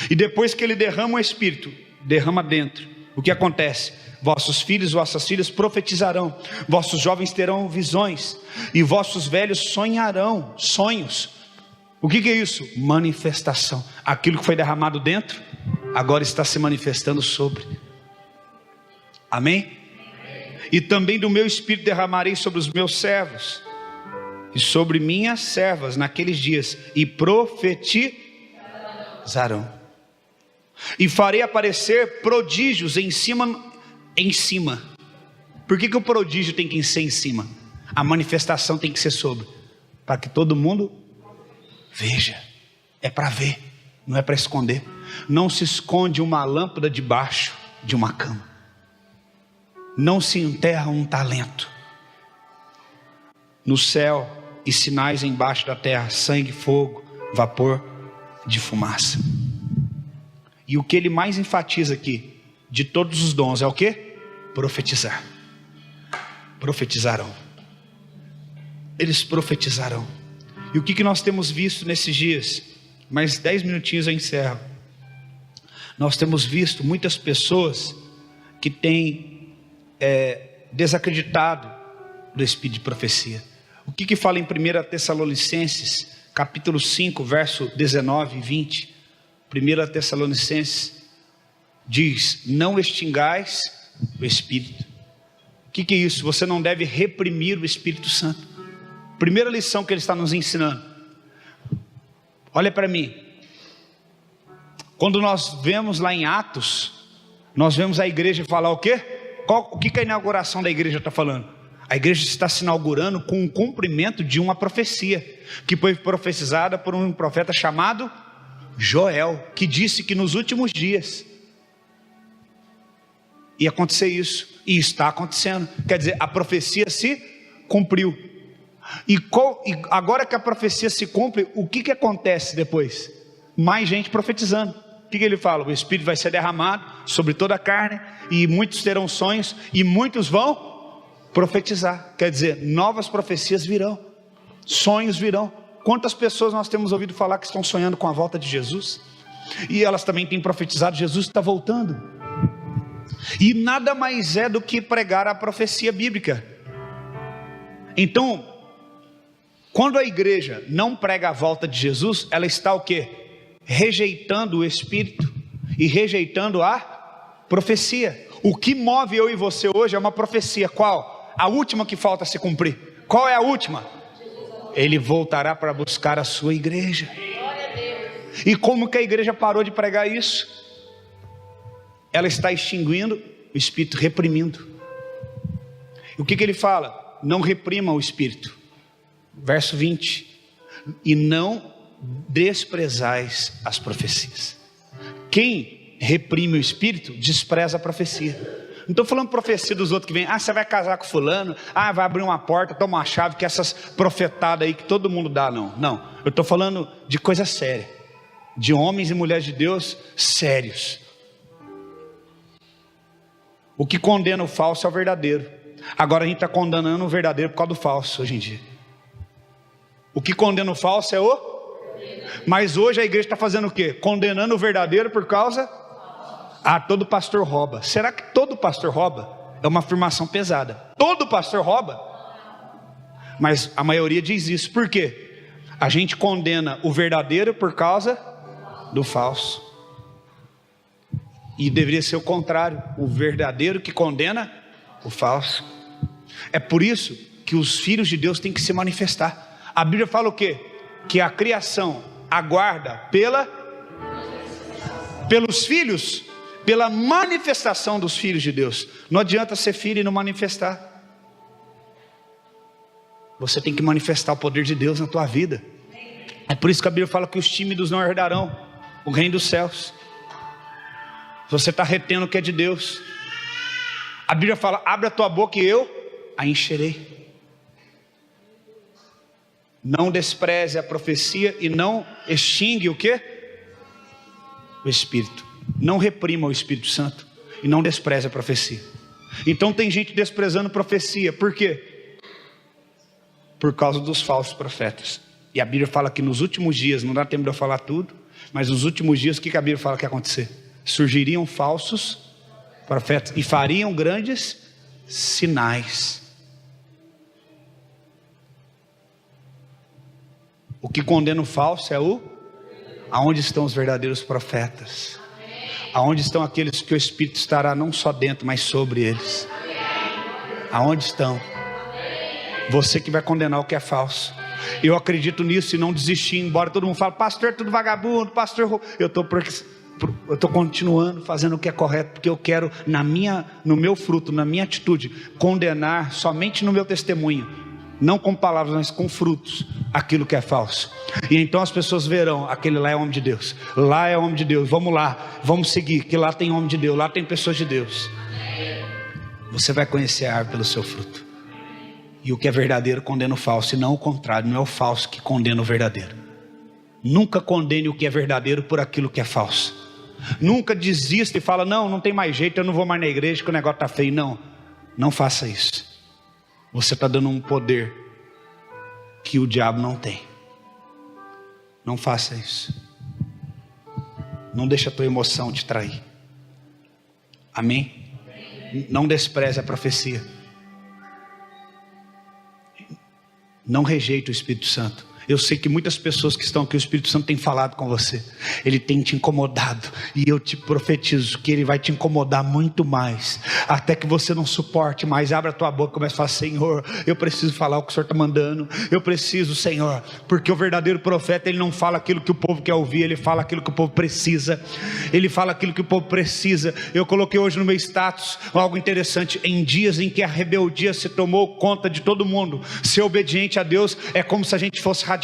E depois que ele derrama o Espírito, derrama dentro, o que acontece? Vossos filhos, vossas filhas profetizarão, vossos jovens terão visões, e vossos velhos sonharão sonhos. O que é isso? Manifestação. Aquilo que foi derramado dentro, agora está se manifestando sobre. Amém? E também do meu Espírito derramarei sobre os meus servos e sobre minhas servas naqueles dias, e profetizarão. E farei aparecer prodígios em cima. Por que o prodígio tem que ser em cima? A manifestação tem que ser sobre, para que todo mundo veja. É para ver, não é para esconder. Não se esconde uma lâmpada debaixo de uma cama. Não se enterra um talento no céu, e sinais embaixo da terra: sangue, fogo, vapor de fumaça. E o que ele mais enfatiza aqui, de todos os dons, é o que? Profetizar. Profetizarão. Eles profetizarão. E o que nós temos visto nesses dias? Mais 10 minutinhos eu encerro. Nós temos visto muitas pessoas que têm desacreditado do espírito de profecia. O que fala em 1 Tessalonicenses, capítulo 5, verso 19 e 20? 1 Tessalonicenses diz: não extingais o Espírito. O que é isso? Você não deve reprimir o Espírito Santo. Primeira lição que ele está nos ensinando. Olha para mim. Quando nós vemos lá em Atos, nós vemos a igreja falar o quê? O que a inauguração da igreja está falando? A igreja está se inaugurando com o cumprimento de uma profecia, que foi profetizada por um profeta chamado Joel, que disse que nos últimos dias ia acontecer isso, e está acontecendo. Quer dizer, a profecia se cumpriu. E agora que a profecia se cumpre, o que acontece depois? Mais gente profetizando. O que ele fala? O Espírito vai ser derramado sobre toda a carne, e muitos terão sonhos, e muitos vão profetizar. Quer dizer, novas profecias virão, sonhos virão. Quantas pessoas nós temos ouvido falar que estão sonhando com a volta de Jesus? E elas também têm profetizado: Jesus está voltando. E nada mais é do que pregar a profecia bíblica. Então, quando a igreja não prega a volta de Jesus, ela está o quê? Rejeitando o Espírito e rejeitando a profecia. O que move eu e você hoje é uma profecia. Qual? A última que falta se cumprir. Qual é a última? Ele voltará para buscar a sua igreja. E como que a igreja parou de pregar isso? Ela está extinguindo o Espírito, reprimindo. E o que ele fala? Não reprima o Espírito. Verso 20: e não desprezais as profecias. Quem reprime o Espírito despreza a profecia. Não estou falando profecia dos outros que vêm: você vai casar com fulano, vai abrir uma porta, toma uma chave, que essas profetadas aí que todo mundo dá. Não, eu estou falando de coisa séria, de homens e mulheres de Deus sérios. O que condena o falso é o verdadeiro. Agora a gente está condenando o verdadeiro por causa do falso hoje em dia. O que condena o falso é o... Mas hoje a igreja está fazendo o quê? Condenando o verdadeiro por causa... todo pastor rouba. Será que todo pastor rouba? É uma afirmação pesada. Todo pastor rouba? Mas a maioria diz isso. Por quê? A gente condena o verdadeiro por causa do falso. E deveria ser o contrário. O verdadeiro que condena o falso. É por isso que os filhos de Deus têm que se manifestar. A Bíblia fala o quê? Que a criação aguarda pelos filhos, pela manifestação dos filhos de Deus. Não adianta ser filho e não manifestar. Você tem que manifestar o poder de Deus na tua vida. É por isso que a Bíblia fala que os tímidos não herdarão o reino dos céus. Você está retendo o que é de Deus. A Bíblia fala: abre a tua boca e eu a encherei. Não despreze a profecia e não extingue o quê? O Espírito. Não reprima o Espírito Santo e não despreze a profecia. Então tem gente desprezando profecia. Por quê? Por causa dos falsos profetas. E a Bíblia fala que nos últimos dias, não dá tempo de eu falar tudo, mas nos últimos dias o que a Bíblia fala que ia acontecer? Surgiriam falsos profetas e fariam grandes sinais. O que condena o falso é aonde estão os verdadeiros profetas? Aonde estão aqueles que o Espírito estará não só dentro, mas sobre eles? Aonde estão? Você que vai condenar o que é falso. Eu acredito nisso e não desisti, embora todo mundo fale: pastor, tudo vagabundo, pastor. Eu estou continuando fazendo o que é correto, porque eu quero no meu fruto, na minha atitude, condenar somente no meu testemunho, não com palavras, mas com frutos, aquilo que é falso. E então as pessoas verão: aquele lá é homem de Deus, lá é homem de Deus, vamos lá, vamos seguir, que lá tem homem de Deus, lá tem pessoas de Deus. Você vai conhecer a árvore pelo seu fruto. E o que é verdadeiro condena o falso, e não o contrário. Não é o falso que condena o verdadeiro. Nunca condene o que é verdadeiro por aquilo que é falso. Nunca desista e fala: não tem mais jeito, eu não vou mais na igreja que o negócio está feio. Não faça isso. Você está dando um poder que o diabo não tem. Não faça isso. Não deixe a tua emoção te trair. Amém? Não despreze a profecia. Não rejeite o Espírito Santo. Eu sei que muitas pessoas que estão aqui, o Espírito Santo tem falado com você. Ele tem te incomodado. E eu te profetizo que ele vai te incomodar muito mais. Até que você não suporte mais. Abra a tua boca e comece a falar: Senhor, eu preciso falar o que o Senhor está mandando. Eu preciso, Senhor. Porque o verdadeiro profeta, ele não fala aquilo que o povo quer ouvir. Ele fala aquilo que o povo precisa. Ele fala aquilo que o povo precisa. Eu coloquei hoje no meu status algo interessante. Em dias em que a rebeldia se tomou conta de todo mundo, ser obediente a Deus é como se a gente fosse radical.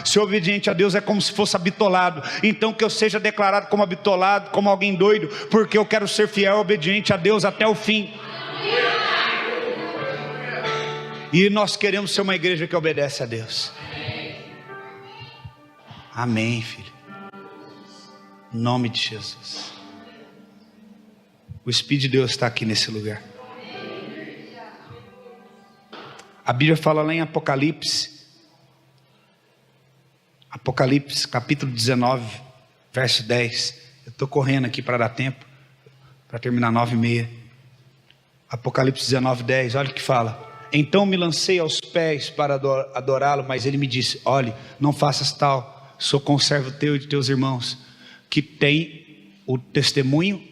Ser obediente a Deus é como se fosse abitolado. Então que eu seja declarado como abitolado, como alguém doido, porque eu quero ser fiel e obediente a Deus até o fim. E nós queremos ser uma igreja que obedece a Deus. Amém, filho. Em nome de Jesus. O Espírito de Deus está aqui nesse lugar. A Bíblia fala lá em Apocalipse capítulo 19, verso 10. Eu estou correndo aqui para dar tempo, para terminar 9:30. Apocalipse 19, 10, olha o que fala: então me lancei aos pés para adorá-lo, mas ele me disse: olhe, não faças tal, sou conservo teu e de teus irmãos, que tem o testemunho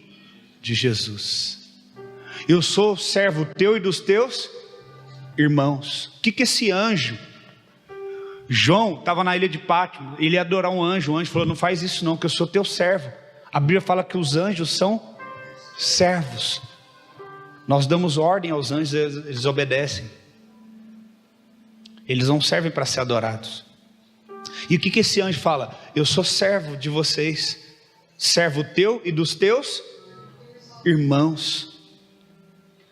de Jesus. Eu sou servo teu e dos teus irmãos. O que esse anjo... João estava na ilha de Pátmos, ele ia adorar um anjo. O anjo falou: não faz isso não, que eu sou teu servo. A Bíblia fala que os anjos são servos. Nós damos ordem aos anjos, eles obedecem. Eles não servem para ser adorados. E o que esse anjo fala? Eu sou servo de vocês, servo teu e dos teus irmãos,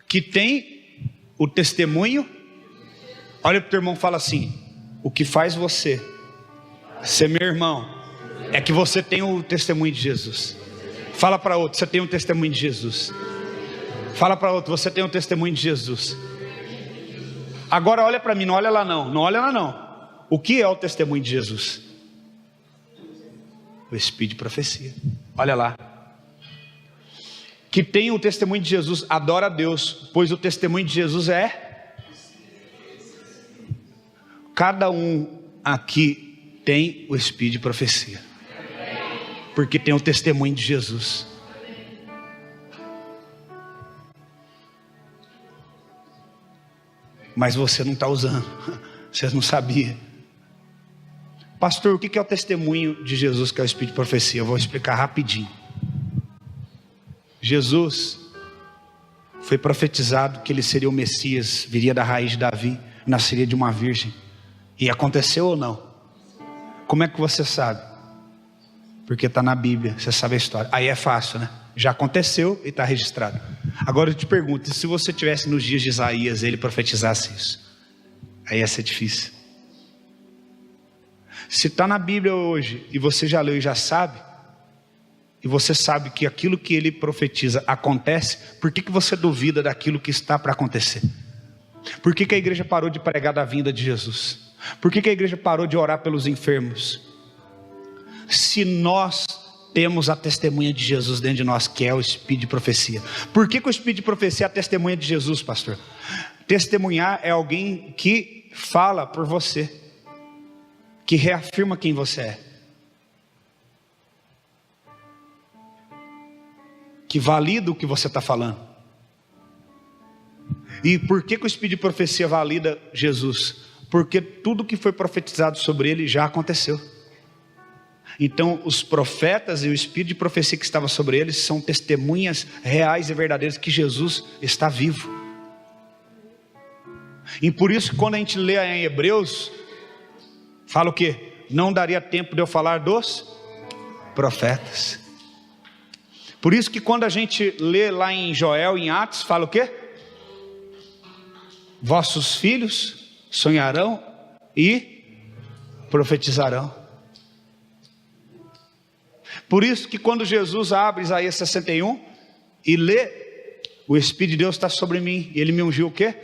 que tem o testemunho. Olha para o teu irmão e fala assim: o que faz você ser meu irmão é que você tem o testemunho de Jesus. Fala para outro: você tem o testemunho de Jesus. Fala para outro, você tem o testemunho de Jesus. Agora olha para mim, não olha lá não, não olha lá não. O que é o testemunho de Jesus? O Espírito de profecia. Olha lá. Que tem o testemunho de Jesus, adora a Deus, pois o testemunho de Jesus é... Cada um aqui tem o Espírito de profecia, porque tem o testemunho de Jesus. Mas você não está usando, você não sabia. Pastor, o que é o testemunho de Jesus, que é o Espírito de profecia? Eu vou explicar rapidinho. Jesus foi profetizado que ele seria o Messias, viria da raiz de Davi, nasceria de uma virgem. E aconteceu ou não? Como é que você sabe? Porque está na Bíblia, você sabe a história. Aí é fácil, né? Já aconteceu e está registrado. Agora eu te pergunto, se você tivesse nos dias de Isaías, ele profetizasse isso, aí ia ser difícil. Se está na Bíblia hoje, e você já leu e já sabe, e você sabe que aquilo que ele profetiza acontece, por que você duvida daquilo que está para acontecer? Por que a igreja parou de pregar da vinda de Jesus? Por que a igreja parou de orar pelos enfermos? Se nós temos a testemunha de Jesus dentro de nós, que é o Espírito de profecia. Por que o Espírito de profecia é a testemunha de Jesus, pastor? Testemunhar é alguém que fala por você, que reafirma quem você é, que valida o que você está falando. E por que o Espírito de profecia valida Jesus? Porque tudo que foi profetizado sobre ele já aconteceu. Então os profetas e o Espírito de profecia que estava sobre eles são testemunhas reais e verdadeiras que Jesus está vivo. E por isso, quando a gente lê em Hebreus, fala o quê? Não daria tempo de eu falar dos profetas. Por isso que quando a gente lê lá em Joel, em Atos, fala o quê? Vossos filhos sonharão e profetizarão. Por isso que quando Jesus abre Isaías 61 e lê, o Espírito de Deus está sobre mim, e ele me ungiu o quê?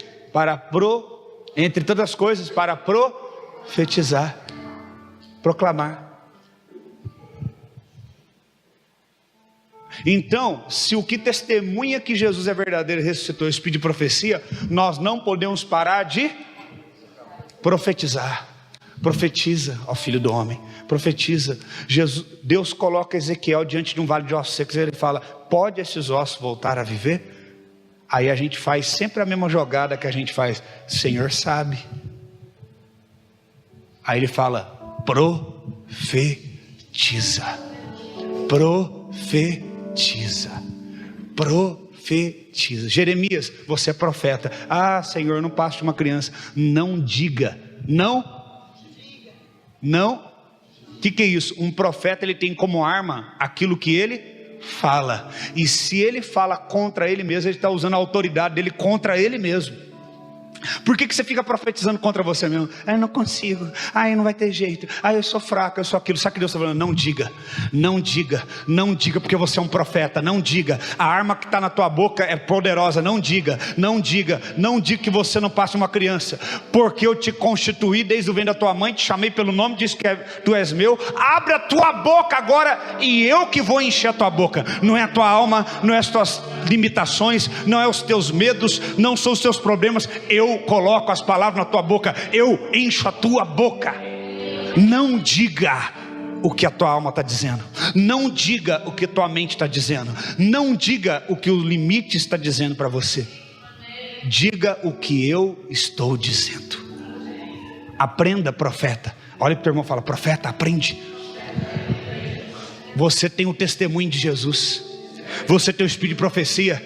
Entre todas as coisas, para profetizar, proclamar. Então, se o que testemunha que Jesus é verdadeiro, ressuscitou, o Espírito de profecia, nós não podemos parar de profetizar. Profetiza, ó filho do homem, profetiza. Deus coloca Ezequiel diante de um vale de ossos secos, e ele fala: pode esses ossos voltar a viver? Aí a gente faz sempre a mesma jogada que a gente faz: Senhor sabe. Aí ele fala: profetiza, profetiza, profetiza. Jeremias, você é profeta. Ah, Senhor, não passe de uma criança. Não diga, não. O que é isso? Um profeta, ele tem como arma aquilo que ele fala. E se ele fala contra ele mesmo, ele está usando a autoridade dele contra ele mesmo. Por que você fica profetizando contra você mesmo? Eu não consigo, não vai ter jeito, eu sou fraco, eu sou aquilo. Sabe o que Deus está falando? Não diga, não diga, não diga, porque você é um profeta. Não diga, a arma que está na tua boca é poderosa. Não diga, não diga, não diga que você não passa uma criança, porque eu te constituí desde o ventre da tua mãe, te chamei pelo nome, disse que tu és meu. Abre a tua boca agora, e eu que vou encher a tua boca. Não é a tua alma, não é as tuas limitações, não é os teus medos, não são os teus problemas. Eu coloco as palavras na tua boca, eu encho a tua boca. Não diga o que a tua alma está dizendo, não diga o que tua mente está dizendo, não diga o que o limite está dizendo para você. Diga o que eu estou dizendo. Aprenda, profeta. Olha para o teu irmão e fala: profeta, aprende. Você tem o testemunho de Jesus, você tem o Espírito de profecia.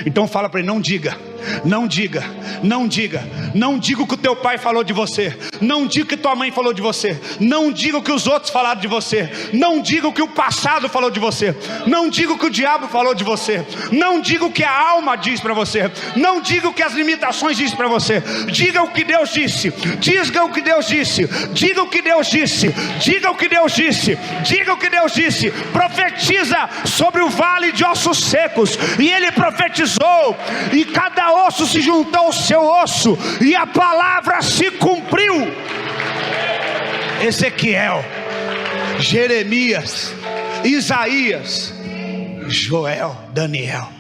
Então fala para ele: não diga, Não diga, não diga, não diga o que o teu pai falou de você, não diga o que tua mãe falou de você, não diga o que os outros falaram de você, não diga o que o passado falou de você, não diga o que o diabo falou de você, não diga o que a alma diz para você, não diga o que as limitações dizem para você. Diga o que Deus disse, diga o que Deus disse, diga o que Deus disse, diga o que Deus disse, diga o que Deus disse. Profetiza sobre o vale de ossos secos. E ele profetizou, e cada osso se juntou ao seu osso, e a palavra se cumpriu. Ezequiel, Jeremias, Isaías, Joel, Daniel.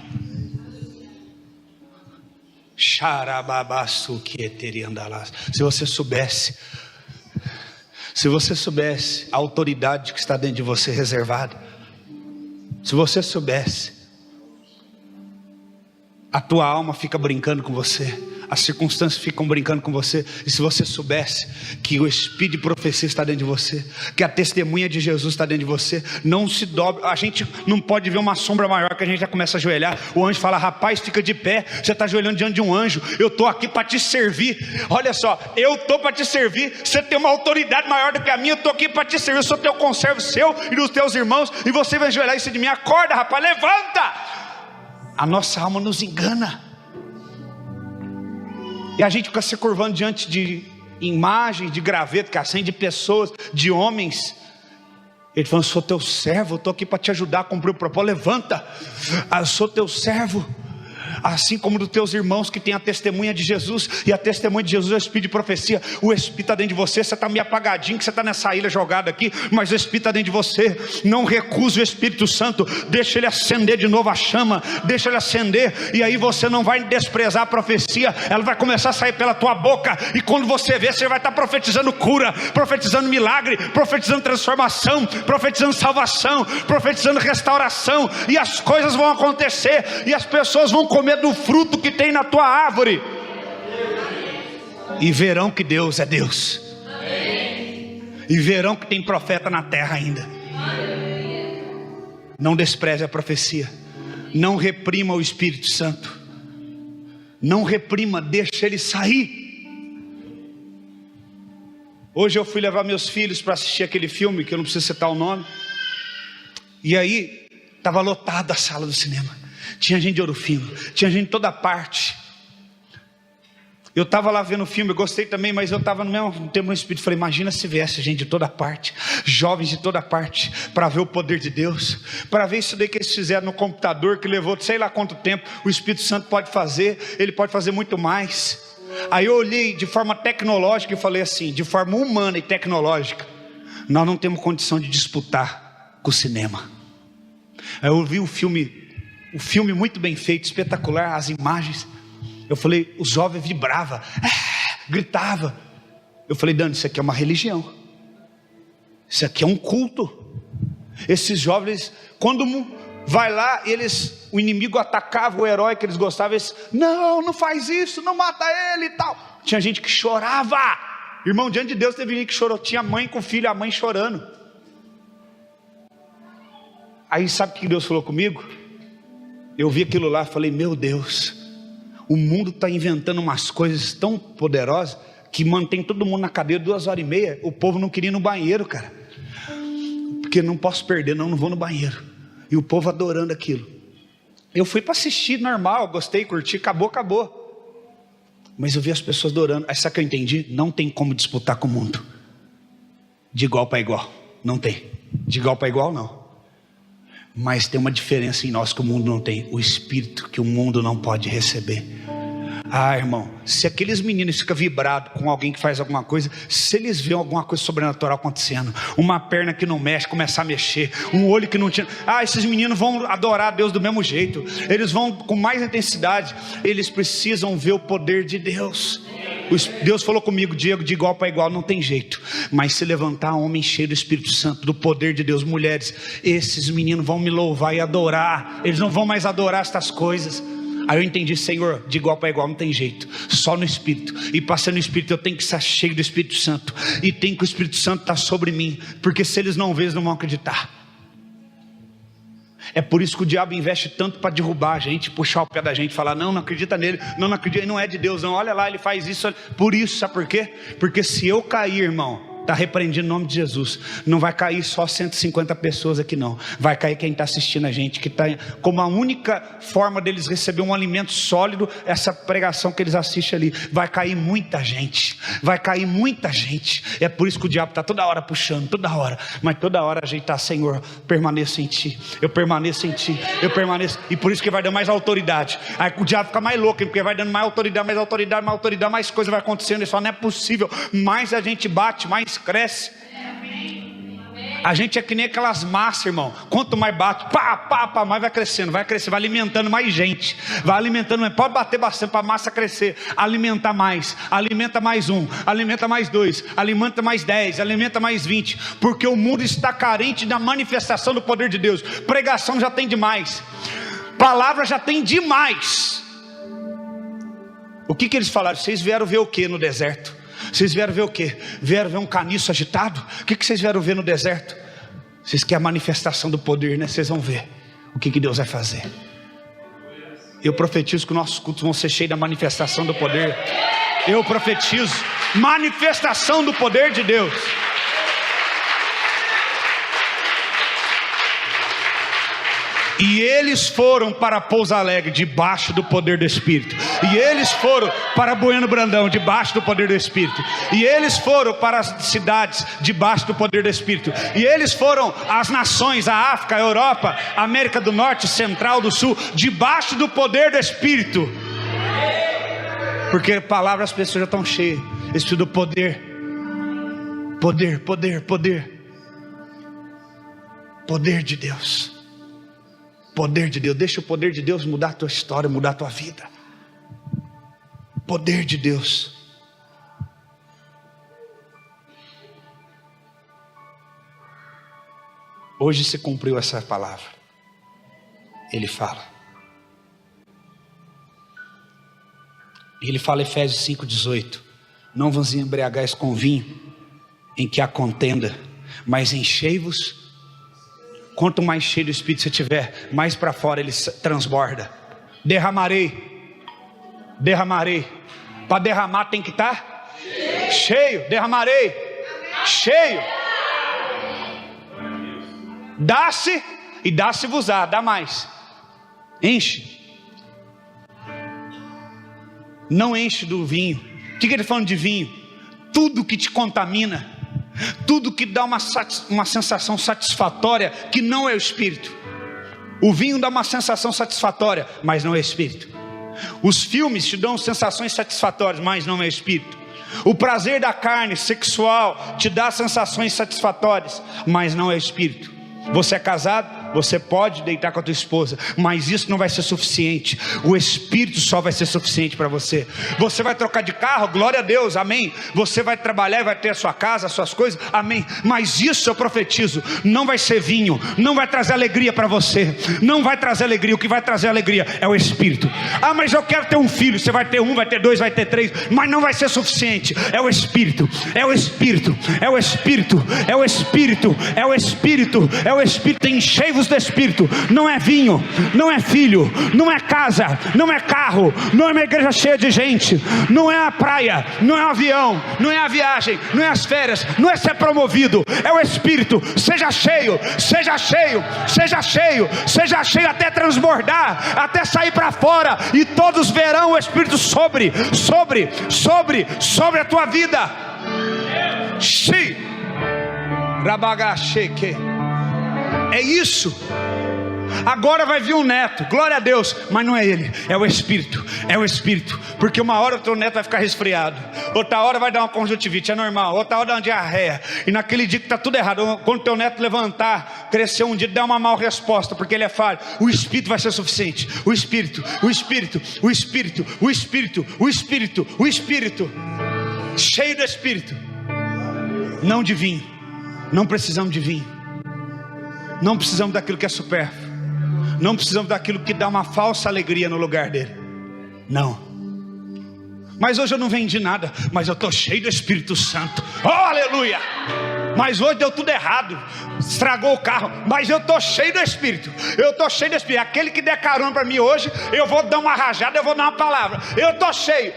Se você soubesse a autoridade que está dentro de você reservada, se você soubesse, a tua alma fica brincando com você, as circunstâncias ficam brincando com você. E se você soubesse que o espírito de profecia está dentro de você, que a testemunha de Jesus está dentro de você, não se dobre. A gente não pode ver uma sombra maior que a gente já começa a ajoelhar. O anjo fala: rapaz, fica de pé. Você está ajoelhando diante de um anjo. Eu estou aqui para te servir. Olha só, eu estou para te servir. Você tem uma autoridade maior do que a minha. Eu estou aqui para te servir. Eu sou teu conservo, seu e dos teus irmãos, e você vai ajoelhar em cima de mim. Acorda, rapaz, levanta. A nossa alma nos engana, e a gente fica se curvando diante de imagens, de graveto que acende, de pessoas, de homens. Ele falando: sou teu servo, eu estou aqui para te ajudar a cumprir o propósito. Levanta, eu sou teu servo, assim como dos teus irmãos que têm a testemunha de Jesus. E a testemunha de Jesus é o espírito de profecia. O espírito está dentro de você. Você está meio apagadinho, que você está nessa ilha jogada aqui, mas o espírito está dentro de você. Não recuse o Espírito Santo, deixa ele acender de novo a chama, deixa ele acender, e aí você não vai desprezar a profecia. Ela vai começar a sair pela tua boca, e quando você vê, você vai estar profetizando cura, profetizando milagre, profetizando transformação, profetizando salvação, profetizando restauração, e as coisas vão acontecer, e as pessoas vão comer do fruto que tem na tua árvore, e verão que Deus é Deus, e verão que tem profeta na terra ainda. Não despreze a profecia, não reprima o Espírito Santo, não reprima, deixa ele sair. Hoje eu fui levar meus filhos para assistir aquele filme, que eu não preciso citar o nome, e aí estava lotada a sala do cinema. Tinha gente de Ouro Fino, tinha gente de toda parte. Eu estava lá vendo o filme, eu gostei também, mas eu estava no mesmo tempo no espírito. Falei: imagina se viesse gente de toda parte, jovens de toda parte, para ver o poder de Deus, para ver isso daí que eles fizeram no computador, que levou sei lá quanto tempo. O Espírito Santo pode fazer, ele pode fazer muito mais. Aí eu olhei de forma tecnológica e falei assim: de forma humana e tecnológica, nós não temos condição de disputar com o cinema. Aí eu vi o filme muito bem feito, espetacular, as imagens. Eu falei, o jovem vibrava, gritava. Eu falei: Dani, isso aqui é uma religião, isso aqui é um culto. Esses jovens, quando vai lá, o inimigo atacava o herói que eles gostavam, eles: não faz isso, não mata ele e tal. Tinha gente que chorava, irmão, diante de Deus teve gente que chorou. Tinha mãe com filho, a mãe chorando. Aí sabe o que Deus falou comigo? Eu vi aquilo lá e falei: meu Deus, o mundo está inventando umas coisas tão poderosas, que mantém todo mundo na cadeira 2h30. O povo não queria ir no banheiro, cara, porque não posso perder, não vou no banheiro. E o povo adorando aquilo. Eu fui para assistir normal, gostei, curti, acabou. Mas eu vi as pessoas adorando. Aí sabe o que eu entendi? Não tem como disputar com o mundo de igual para igual. Não tem, de igual para igual não. Mas tem uma diferença em nós que o mundo não tem: o Espírito que o mundo não pode receber. Irmão, se aqueles meninos ficam vibrados com alguém que faz alguma coisa, se eles veem alguma coisa sobrenatural acontecendo, uma perna que não mexe, começar a mexer, um olho que não tinha, esses meninos vão adorar a Deus do mesmo jeito, eles vão com mais intensidade. Eles precisam ver o poder de Deus. Deus falou comigo: Diego, de igual para igual não tem jeito, mas se levantar homem cheio do Espírito Santo, do poder de Deus, mulheres, esses meninos vão me louvar e adorar. Eles não vão mais adorar estas coisas. Aí eu entendi: Senhor, de igual para igual não tem jeito, só no Espírito. E passando no Espírito, eu tenho que estar cheio do Espírito Santo, e tem que o Espírito Santo estar sobre mim, porque se eles não verem, eles não vão acreditar. É por isso que o diabo investe tanto para derrubar a gente, puxar o pé da gente, falar, não acredita nele, não acredita, não é de Deus, não, olha lá, ele faz isso. Por isso, sabe por quê? Porque se eu cair, irmão, está repreendido em nome de Jesus, não vai cair só 150 pessoas aqui não, vai cair quem está assistindo a gente, que está como a única forma deles receber um alimento sólido, essa pregação que eles assistem ali, vai cair muita gente, é por isso que o diabo está toda hora puxando, toda hora, mas toda hora a gente está, Senhor, permaneço em Ti, eu permaneço em Ti, eu permaneço, e por isso que vai dando mais autoridade, aí o diabo fica mais louco, porque vai dando mais autoridade, mais coisa vai acontecendo, e só não é possível, mais a gente bate, mais cresce. A gente é que nem aquelas massas, irmão. Quanto mais bate, mais vai crescendo, vai alimentando mais gente, vai alimentando, pode bater bastante para a massa crescer, alimenta mais um, alimenta mais dois, alimenta mais 10, alimenta mais 20, porque o mundo está carente da manifestação do poder de Deus. Pregação já tem demais, palavra já tem demais. O que eles falaram? Vocês vieram ver o que no deserto? Vocês vieram ver o quê? Vieram ver um caniço agitado? O que vocês vieram ver no deserto? Vocês querem a manifestação do poder, né? Vocês vão ver o que Deus vai fazer. Eu profetizo que nossos cultos vão ser cheios da manifestação do poder. Eu profetizo manifestação do poder de Deus. E eles foram para Pouso Alegre debaixo do poder do Espírito. E eles foram para Bueno Brandão debaixo do poder do Espírito. E eles foram para as cidades debaixo do poder do Espírito. E eles foram às nações, a África, a Europa, a América do Norte, Central, do Sul, debaixo do poder do Espírito. Porque palavras, as pessoas já estão cheias. Espírito do poder. Poder de Deus. Poder de Deus, deixa o poder de Deus mudar a tua história, mudar a tua vida. Poder de Deus. Hoje se cumpriu essa palavra. Ele fala. Ele fala em Efésios 5,18: não vos embriagais com vinho, em que há contenda, mas enchei-vos. Quanto mais cheio do Espírito você tiver, mais para fora ele transborda. Derramarei. Para derramar tem que estar cheio. Derramarei cheio. Dá-se e dá-se-vos-á. Dá mais. Enche. Não enche do vinho. O que ele está falando de vinho? Tudo que te contamina, tudo que dá uma sensação satisfatória, que não é o Espírito. O vinho dá uma sensação satisfatória, mas não é Espírito. Os filmes te dão sensações satisfatórias, mas não é Espírito. O prazer da carne sexual te dá sensações satisfatórias, mas não é Espírito. Você é casado? Você pode deitar com a tua esposa, mas isso não vai ser suficiente. O Espírito só vai ser suficiente para você. Você vai trocar de carro, glória a Deus, amém. Você vai trabalhar e vai ter a sua casa, as suas coisas, amém. Mas isso eu profetizo, não vai ser vinho, não vai trazer alegria para você, não vai trazer alegria. O que vai trazer alegria é o Espírito. Ah, mas eu quero ter um filho. Você vai ter um, vai ter dois, vai ter três, mas não vai ser suficiente. É o Espírito, é o Espírito, é o Espírito, é o Espírito, é o Espírito, é o Espírito. Enchei-vos do Espírito. Não é vinho, não é filho, não é casa, não é carro, não é uma igreja cheia de gente, não é a praia, não é o avião, não é a viagem, não é as férias, não é ser promovido, é o Espírito. Seja cheio, seja cheio, seja cheio, seja cheio até transbordar, até sair para fora, e todos verão o Espírito sobre a tua vida. Sim. Rabagacheque. É isso. Agora vai vir um neto, glória a Deus, mas não é ele, é o Espírito, porque uma hora o teu neto vai ficar resfriado, outra hora vai dar uma conjuntivite, é normal, outra hora dá uma diarreia, e naquele dia que está tudo errado, quando teu neto levantar, crescer um dia, dá uma mal resposta, porque ele é falho, o Espírito vai ser suficiente. O Espírito, cheio do Espírito, não de vinho. Não precisamos de vinho, não precisamos daquilo que é supérfluo, não precisamos daquilo que dá uma falsa alegria no lugar dele. Não. Mas hoje eu não vendi nada, mas eu estou cheio do Espírito Santo. Oh, aleluia! Mas hoje deu tudo errado, estragou o carro, mas eu estou cheio do Espírito, aquele que der carona para mim hoje, eu vou dar uma rajada, eu vou dar uma palavra, eu estou cheio,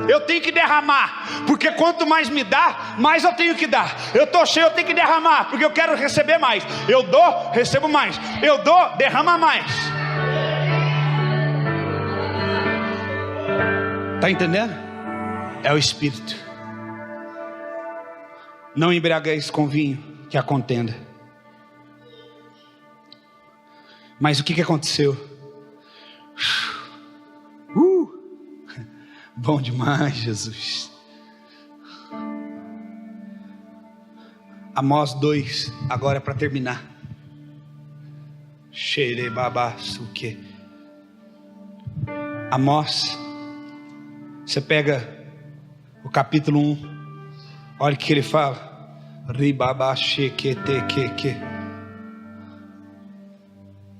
eu tenho que derramar, porque quanto mais me dá, mais eu tenho que dar. Eu estou cheio, eu tenho que derramar, porque eu quero receber mais. Eu dou, recebo mais. Eu dou, derrama mais. Está entendendo? É o Espírito. Não embriagueis com vinho, que a contenda. Mas o que aconteceu? Bom demais, Jesus. Amós 2, agora para terminar. Xerebabasuque. Amós, você pega o capítulo 1, olha o que ele fala. Ribabaxequetequeque.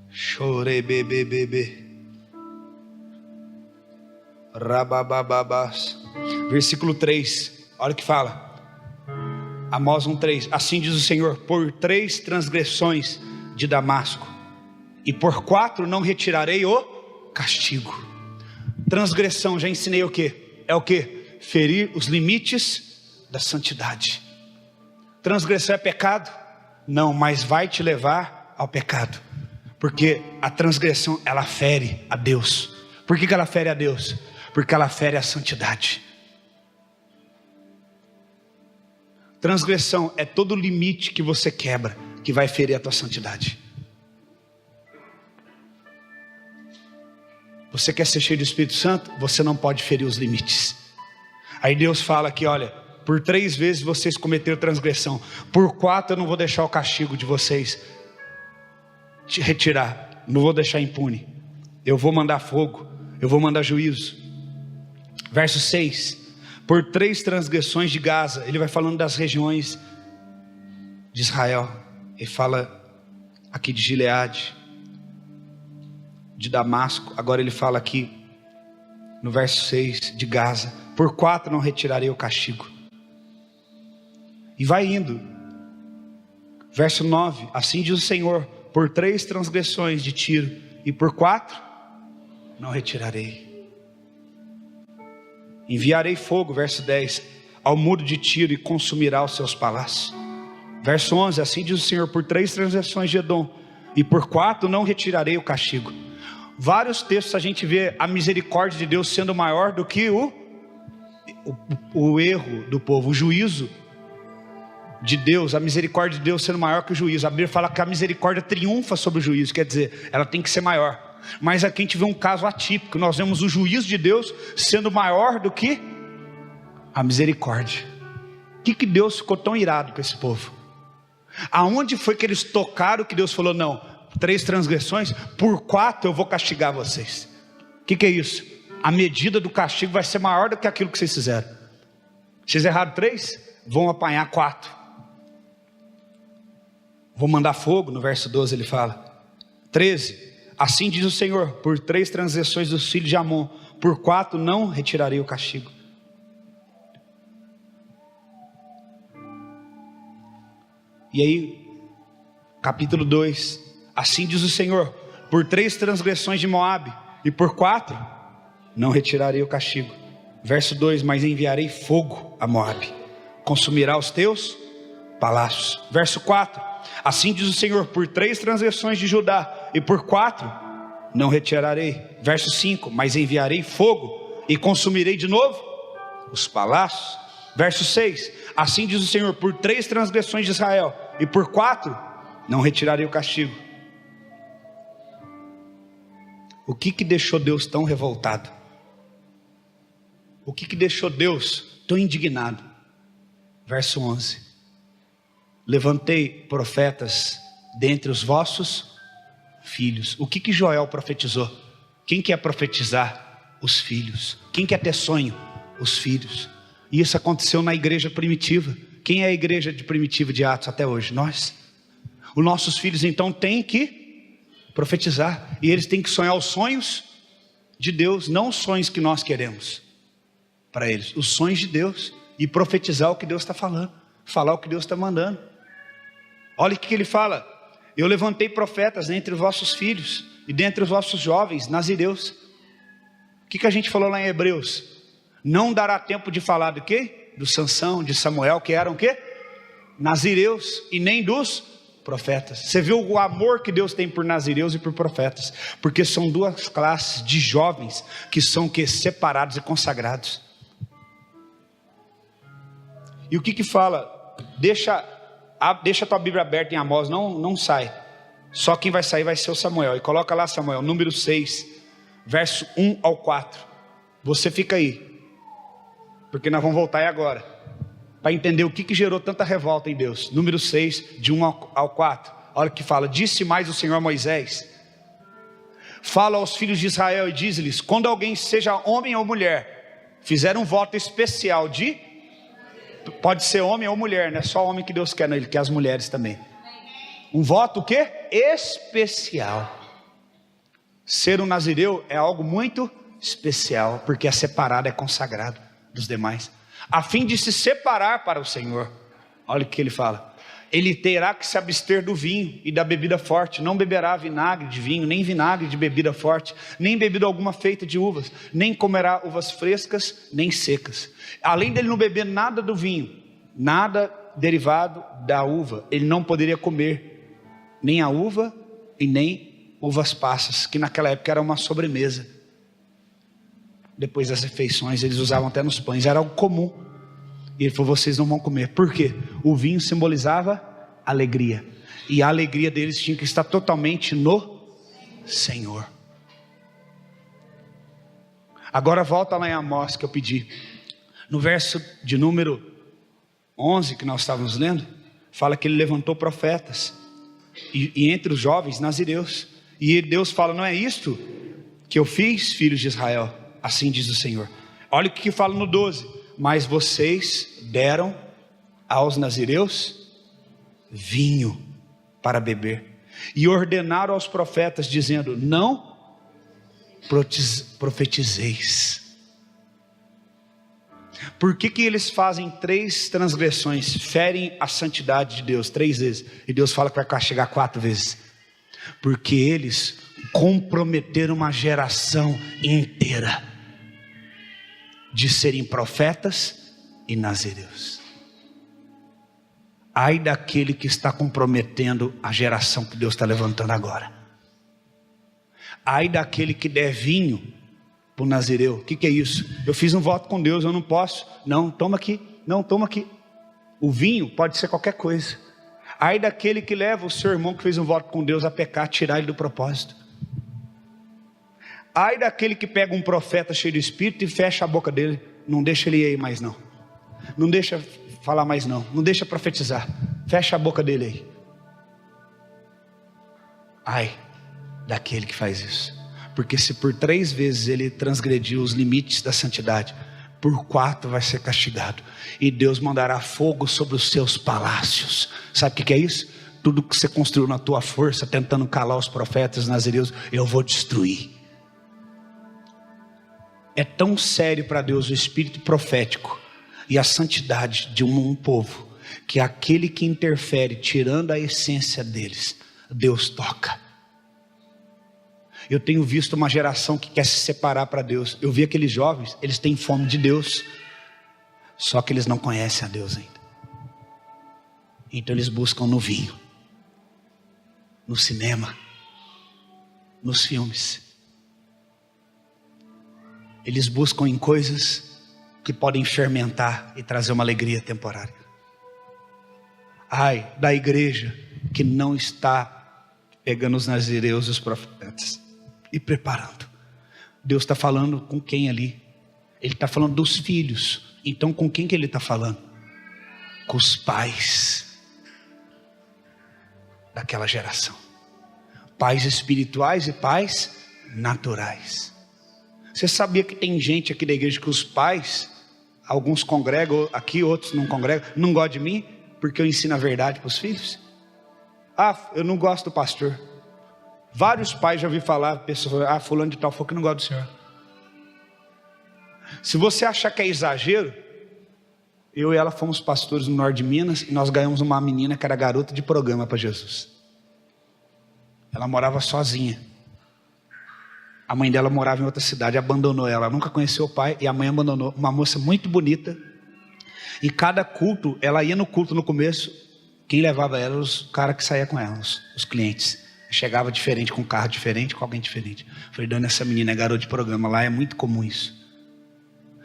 Chorebebebebe. Rababababás. Versículo 3, olha o que fala. Amós 1:3. Assim diz o Senhor: por 3 transgressões de Damasco, e por 4 não retirarei o castigo. Transgressão, já ensinei o que? É o que? Ferir os limites da santidade. Transgressão é pecado? Não, mas vai te levar ao pecado, porque a transgressão, ela fere a Deus. Por que ela fere a Deus? Porque ela fere a santidade. Transgressão é todo limite que você quebra, que vai ferir a tua santidade. Você quer ser cheio do Espírito Santo? Você não pode ferir os limites. Aí Deus fala aqui, olha, por 3 vezes vocês cometeram transgressão, por 4 eu não vou deixar o castigo de vocês te retirar, não vou deixar impune. Eu vou mandar fogo, eu vou mandar juízo. Verso 6, por 3 transgressões de Gaza, ele vai falando das regiões de Israel. Ele fala aqui de Gileade, de Damasco. Agora ele fala aqui no verso 6 de Gaza. Por 4 não retirarei o castigo. E vai indo. Verso 9, assim diz o Senhor: por 3 transgressões de Tiro, e por 4 não retirarei. Enviarei fogo, verso 10, ao muro de Tiro, e consumirá os seus palácios. Verso 11, assim diz o Senhor: por 3 transgressões de Edom, e por 4 não retirarei o castigo. Vários textos a gente vê a misericórdia de Deus sendo maior do que o erro do povo, o juízo de Deus, a misericórdia de Deus sendo maior que o juízo. A Bíblia fala que a misericórdia triunfa sobre o juízo, quer dizer, ela tem que ser maior. Mas aqui a gente vê um caso atípico. Nós vemos o juízo de Deus sendo maior do que a misericórdia. Por que Deus ficou tão irado com esse povo? Aonde foi que eles tocaram que Deus falou: não, 3 transgressões, por 4 eu vou castigar vocês? O que é isso? A medida do castigo vai ser maior do que aquilo que vocês fizeram. Vocês erraram 3, vão apanhar 4. Vou mandar fogo, no verso 12 ele fala. 13, assim diz o Senhor: por 3 transgressões dos filhos de Amon, por 4 não retirarei o castigo. E aí, capítulo 2, assim diz o Senhor: por 3 transgressões de Moabe, e por 4 não retirarei o castigo. Verso 2, mas enviarei fogo a Moabe, consumirá os teus palácios. Verso 4, assim diz o Senhor: por 3 transgressões de Judá, e por 4 não retirarei. Verso 5, mas enviarei fogo, e consumirei de novo os palácios. Verso 6, assim diz o Senhor: por 3 transgressões de Israel, e por 4 não retirarei o castigo. O que deixou Deus tão revoltado? O que deixou Deus tão indignado? Verso 11, levantei profetas dentre os vossos filhos. O que Joel profetizou? Quem quer profetizar? Os filhos. Quem quer ter sonho? Os filhos. E isso aconteceu na igreja primitiva. Quem é a igreja primitiva de Atos até hoje? Nós. Os nossos filhos então têm que profetizar, e eles têm que sonhar os sonhos de Deus, não os sonhos que nós queremos para eles, os sonhos de Deus, e profetizar o que Deus está falando. falar o que Deus está mandando. Olha o que ele fala: eu levantei profetas entre os vossos filhos e dentre os vossos jovens, nazireus. O que a gente falou lá em Hebreus? Não dará tempo de falar do quê? Do Sansão, de Samuel, que eram o quê? Nazireus, e nem dos profetas. Você viu o amor que Deus tem por nazireus e por profetas, porque são duas classes de jovens que são que separados e consagrados. E o que fala? Deixa a tua Bíblia aberta em Amós, não sai. Só quem vai sair vai ser o Samuel. E coloca lá, Samuel, número 6, verso 1 ao 4. Você fica aí, porque nós vamos voltar aí agora, para entender o que gerou tanta revolta em Deus. Número 6, de 1 ao 4. Olha o que fala: disse mais o Senhor a Moisés: fala aos filhos de Israel e diz-lhes: quando alguém, seja homem ou mulher, fizer um voto especial de... pode ser homem ou mulher, não é só homem que Deus quer, não, Ele quer as mulheres também. Um voto o quê? Especial. Ser um nazireu é algo muito especial, porque é separado, é consagrado dos demais, a fim de se separar para o Senhor. Olha o que ele fala: ele terá que se abster do vinho e da bebida forte, não beberá vinagre de vinho, nem vinagre de bebida forte, nem bebida alguma feita de uvas, nem comerá uvas frescas, nem secas. Além dele não beber nada do vinho, nada derivado da uva, ele não poderia comer nem a uva e nem uvas passas, que naquela época era uma sobremesa. Depois das refeições, eles usavam até nos pães, era algo comum. E ele falou: vocês não vão comer. Por quê? O vinho simbolizava alegria, e a alegria deles tinha que estar totalmente no Senhor. Agora volta lá em Amós, que eu pedi. No verso de número 11 que nós estávamos lendo, fala que ele levantou profetas, e entre os jovens, nazireus. E Deus fala: não é isto que eu fiz, filhos de Israel? Assim diz o Senhor. Olha o que fala no 12: mas vocês deram aos nazireus vinho para beber, e ordenaram aos profetas, dizendo: não profetizeis. Por que eles fazem 3 transgressões? Ferem a santidade de Deus 3 vezes, e Deus fala que vai castigar 4 vezes. Porque eles comprometeram uma geração inteira de serem profetas e nazireus. Ai daquele que está comprometendo a geração que Deus está levantando agora. Ai daquele que der vinho para o nazireu. O que é isso? Eu fiz um voto com Deus, eu não posso. Não, toma aqui. Não, toma aqui. O vinho pode ser qualquer coisa. Ai daquele que leva o seu irmão que fez um voto com Deus a pecar, tirar ele do propósito. Ai daquele que pega um profeta cheio do Espírito e fecha a boca dele. Não deixa ele ir mais não. Não deixa falar mais não. Não deixa profetizar. Fecha a boca dele aí. Ai daquele que faz isso. Porque se por 3 vezes ele transgrediu os limites da santidade, por 4 vai ser castigado. E Deus mandará fogo sobre os seus palácios. Sabe o que é isso? Tudo que você construiu na tua força, tentando calar os profetas nazireus, eu vou destruir. É tão sério para Deus o espírito profético e a santidade de um povo, que aquele que interfere, tirando a essência deles, Deus toca. Eu tenho visto uma geração que quer se separar para Deus. Eu vi aqueles jovens, eles têm fome de Deus, só que eles não conhecem a Deus ainda. Então eles buscam no vinho, no cinema, nos filmes. Eles buscam em coisas que podem fermentar e trazer uma alegria temporária. Ai da igreja que não está pegando os nazireus e os profetas e preparando. Deus está falando com quem ali? Ele está falando dos filhos. Então com quem que ele está falando? Com os pais daquela geração. Pais espirituais e pais naturais. Você sabia que tem gente aqui da igreja que os pais, alguns congregam aqui, outros não congregam, não gostam de mim porque eu ensino a verdade para os filhos? Ah, eu não gosto do pastor. Vários pais já ouvi falar, pessoas, fulano de tal falou que não gosta do senhor. Se você achar que é exagero, Eu e ela fomos pastores no norte de Minas e nós ganhamos uma menina que era garota de programa para Jesus. Ela morava sozinha. A mãe dela morava em outra cidade, abandonou ela, nunca conheceu o pai e a mãe abandonou. Uma moça muito bonita. E cada culto, ela ia no culto no começo, quem levava ela era os caras que saía com ela, os clientes. Chegava diferente, com um carro diferente, com alguém diferente. Falei, Dani, essa menina é garota de programa, lá é muito comum isso.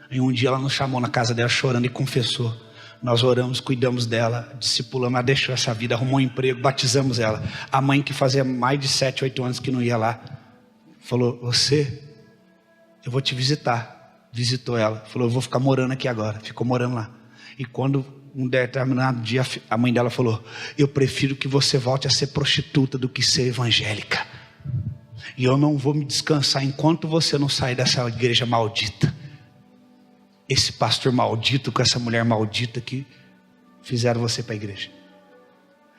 E um dia ela nos chamou na casa dela chorando e confessou. Nós oramos, cuidamos dela, discipulamos, ela deixou essa vida, arrumou um emprego, batizamos ela. A mãe que fazia mais de 7, 8 anos que não ia lá, falou, eu vou te visitar. Visitou ela, falou, eu vou ficar morando aqui agora. Ficou morando lá. E quando um determinado dia a mãe dela falou, eu prefiro que você volte a ser prostituta do que ser evangélica. E eu não vou me descansar enquanto você não sair dessa igreja maldita. Esse pastor maldito com essa mulher maldita que fizeram você para a igreja.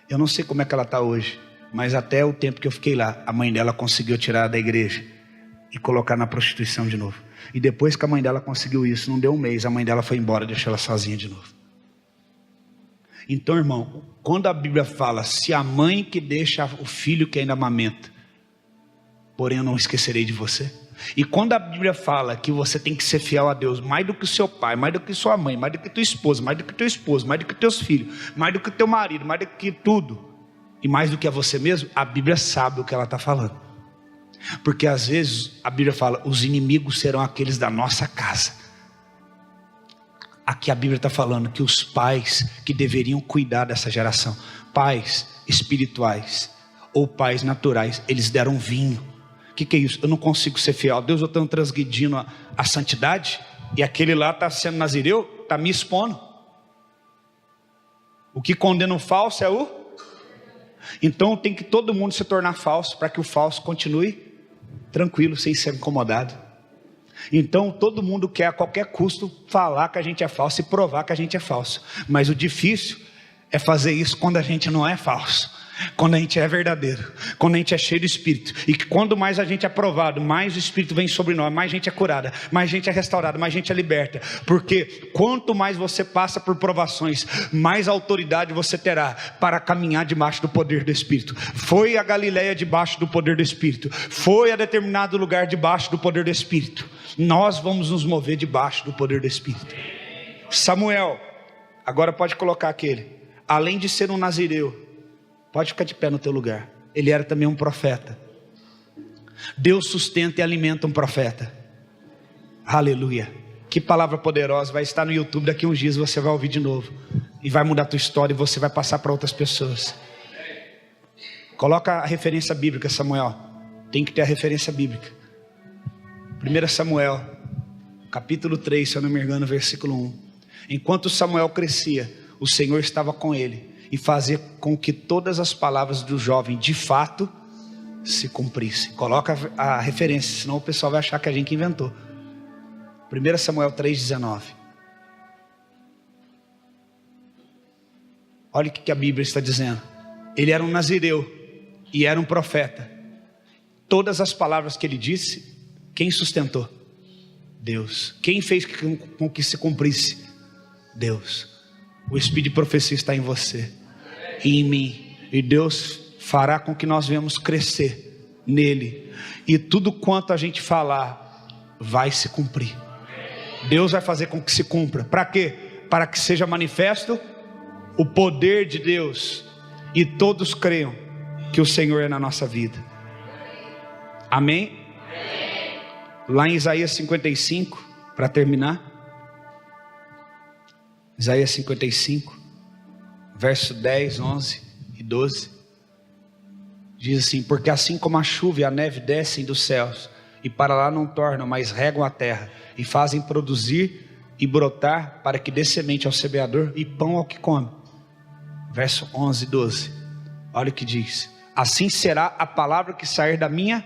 Eu não sei como é que ela está hoje, mas até o tempo que eu fiquei lá, a mãe dela conseguiu tirar da igreja e colocar na prostituição de novo. E depois que a mãe dela conseguiu isso, não deu um mês, a mãe dela foi embora e deixou ela sozinha de novo. Então, irmão, quando a Bíblia fala, se a mãe que deixa o filho que ainda amamenta, porém eu não esquecerei de você. E quando a Bíblia fala que você tem que ser fiel a Deus, mais do que o seu pai, mais do que sua mãe, mais do que tua esposa, mais do que teu esposo, mais do que teus filhos, mais do que teu marido, mais do que tudo, e mais do que a você mesmo, a Bíblia sabe o que ela está falando. Porque às vezes a Bíblia fala, os inimigos serão aqueles da nossa casa. Aqui a Bíblia está falando que os pais que deveriam cuidar dessa geração, pais espirituais ou pais naturais, eles deram vinho. O que é isso? Eu não consigo ser fiel a Deus, eu estou transgredindo a santidade, e aquele lá está sendo nazireu, está me expondo. O que condena o falso é o... Então tem que todo mundo se tornar falso, para que o falso continue tranquilo, sem ser incomodado. Então todo mundo quer a qualquer custo falar que a gente é falso e provar que a gente é falso. Mas o difícil é fazer isso quando a gente não é falso. Quando a gente é verdadeiro, quando a gente é cheio do Espírito, e que quando mais a gente é provado, mais o Espírito vem sobre nós, mais gente é curada, mais gente é restaurada, mais gente é liberta. Porque quanto mais você passa por provações, mais autoridade você terá para caminhar debaixo do poder do Espírito. Foi a Galileia debaixo do poder do Espírito, foi a determinado lugar debaixo do poder do Espírito. Nós vamos nos mover debaixo do poder do Espírito. Samuel, agora pode colocar aquele, além de ser um nazireu, pode ficar de pé no teu lugar. Ele era também um profeta. Deus sustenta e alimenta um profeta. Aleluia. Que palavra poderosa. Vai estar no YouTube daqui a uns dias, você vai ouvir de novo. E vai mudar a tua história e você vai passar para outras pessoas. Coloca a referência bíblica, Samuel. Tem que ter a referência bíblica. 1 Samuel, capítulo 3, se eu não me engano, versículo 1. Enquanto Samuel crescia, o Senhor estava com ele e fazer com que todas as palavras do jovem de fato se cumprissem. Coloca a referência, senão o pessoal vai achar que a gente inventou. 1 Samuel 3,19. Olha o que a Bíblia está dizendo. Ele era um nazireu e era um profeta. Todas as palavras que ele disse, quem sustentou? Deus. Quem fez com que se cumprisse? Deus. O espírito de profecia está em você e em mim, e Deus fará com que nós venhamos crescer nele, e tudo quanto a gente falar vai se cumprir. Deus vai fazer com que se cumpra. Para quê? Para que seja manifesto o poder de Deus e todos creiam que o Senhor é na nossa vida. Amém? Lá em Isaías 55, para terminar, Isaías 55, verso 10, 11 e 12, diz assim: porque assim como a chuva e a neve descem dos céus, e para lá não tornam, mas regam a terra, e fazem produzir e brotar, para que dê semente ao semeador e pão ao que come. Verso 11 e 12, olha o que diz: assim será a palavra que sair da minha,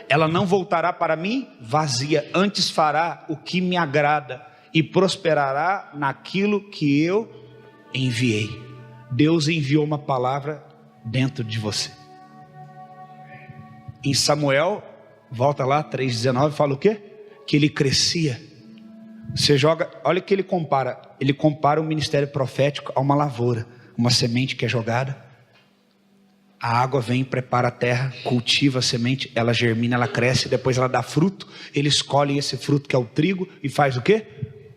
ela não voltará para mim vazia, antes fará o que me agrada, e prosperará naquilo que eu enviei. Deus enviou uma palavra dentro de você. Em Samuel, volta lá 3,19, fala o quê? Que ele crescia. Você joga, olha o que ele compara o ministério profético a uma lavoura, uma semente que é jogada, a água vem, prepara a terra, cultiva a semente, ela germina, ela cresce, depois ela dá fruto, ele escolhe esse fruto que é o trigo e faz o quê?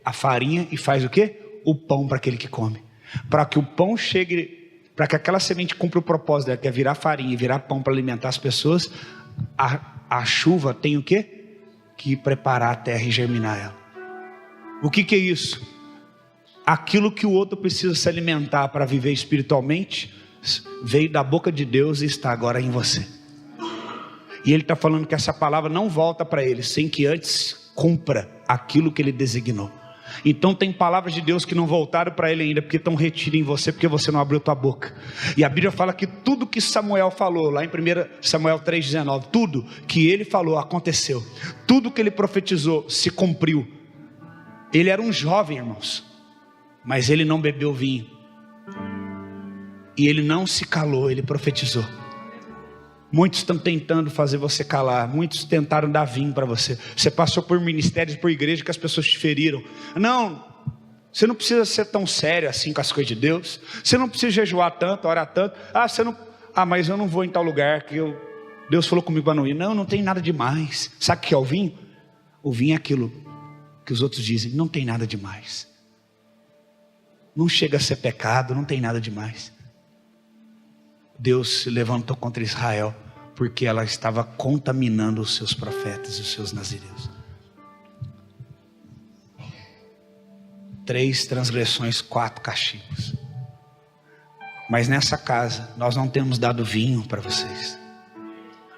A farinha, e faz o quê? O pão para aquele que come, para que o pão chegue, para que aquela semente cumpra o propósito dela, que é virar farinha e virar pão para alimentar as pessoas. A chuva tem o quê? Que preparar a terra e germinar ela. O que é isso? Aquilo que o outro precisa se alimentar para viver espiritualmente, veio da boca de Deus e está agora em você. E ele está falando que essa palavra não volta para ele, sem que antes cumpra aquilo que ele designou. Então tem palavras de Deus que não voltaram para ele ainda, porque estão retidas em você, porque você não abriu tua boca. E a Bíblia fala que tudo que Samuel falou, lá em 1 Samuel 3,19, tudo que ele falou aconteceu, tudo que ele profetizou se cumpriu. Ele era um jovem, irmãos, mas ele não bebeu vinho, e ele não se calou, ele profetizou. Muitos estão tentando fazer você calar, muitos tentaram dar vinho para você. Você passou por ministérios, por igreja que as pessoas te feriram. Não, você não precisa ser tão sério assim com as coisas de Deus. Você não precisa jejuar tanto, orar tanto. Mas eu não vou em tal lugar que Deus falou comigo para não ir. Não tem nada demais. Sabe o que é o vinho? O vinho é aquilo que os outros dizem, não tem nada demais. Não chega a ser pecado, não tem nada demais. Deus se levantou contra Israel, porque ela estava contaminando os seus profetas e os seus nazireus. 3 transgressões, 4 castigos. Mas nessa casa, nós não temos dado vinho para vocês.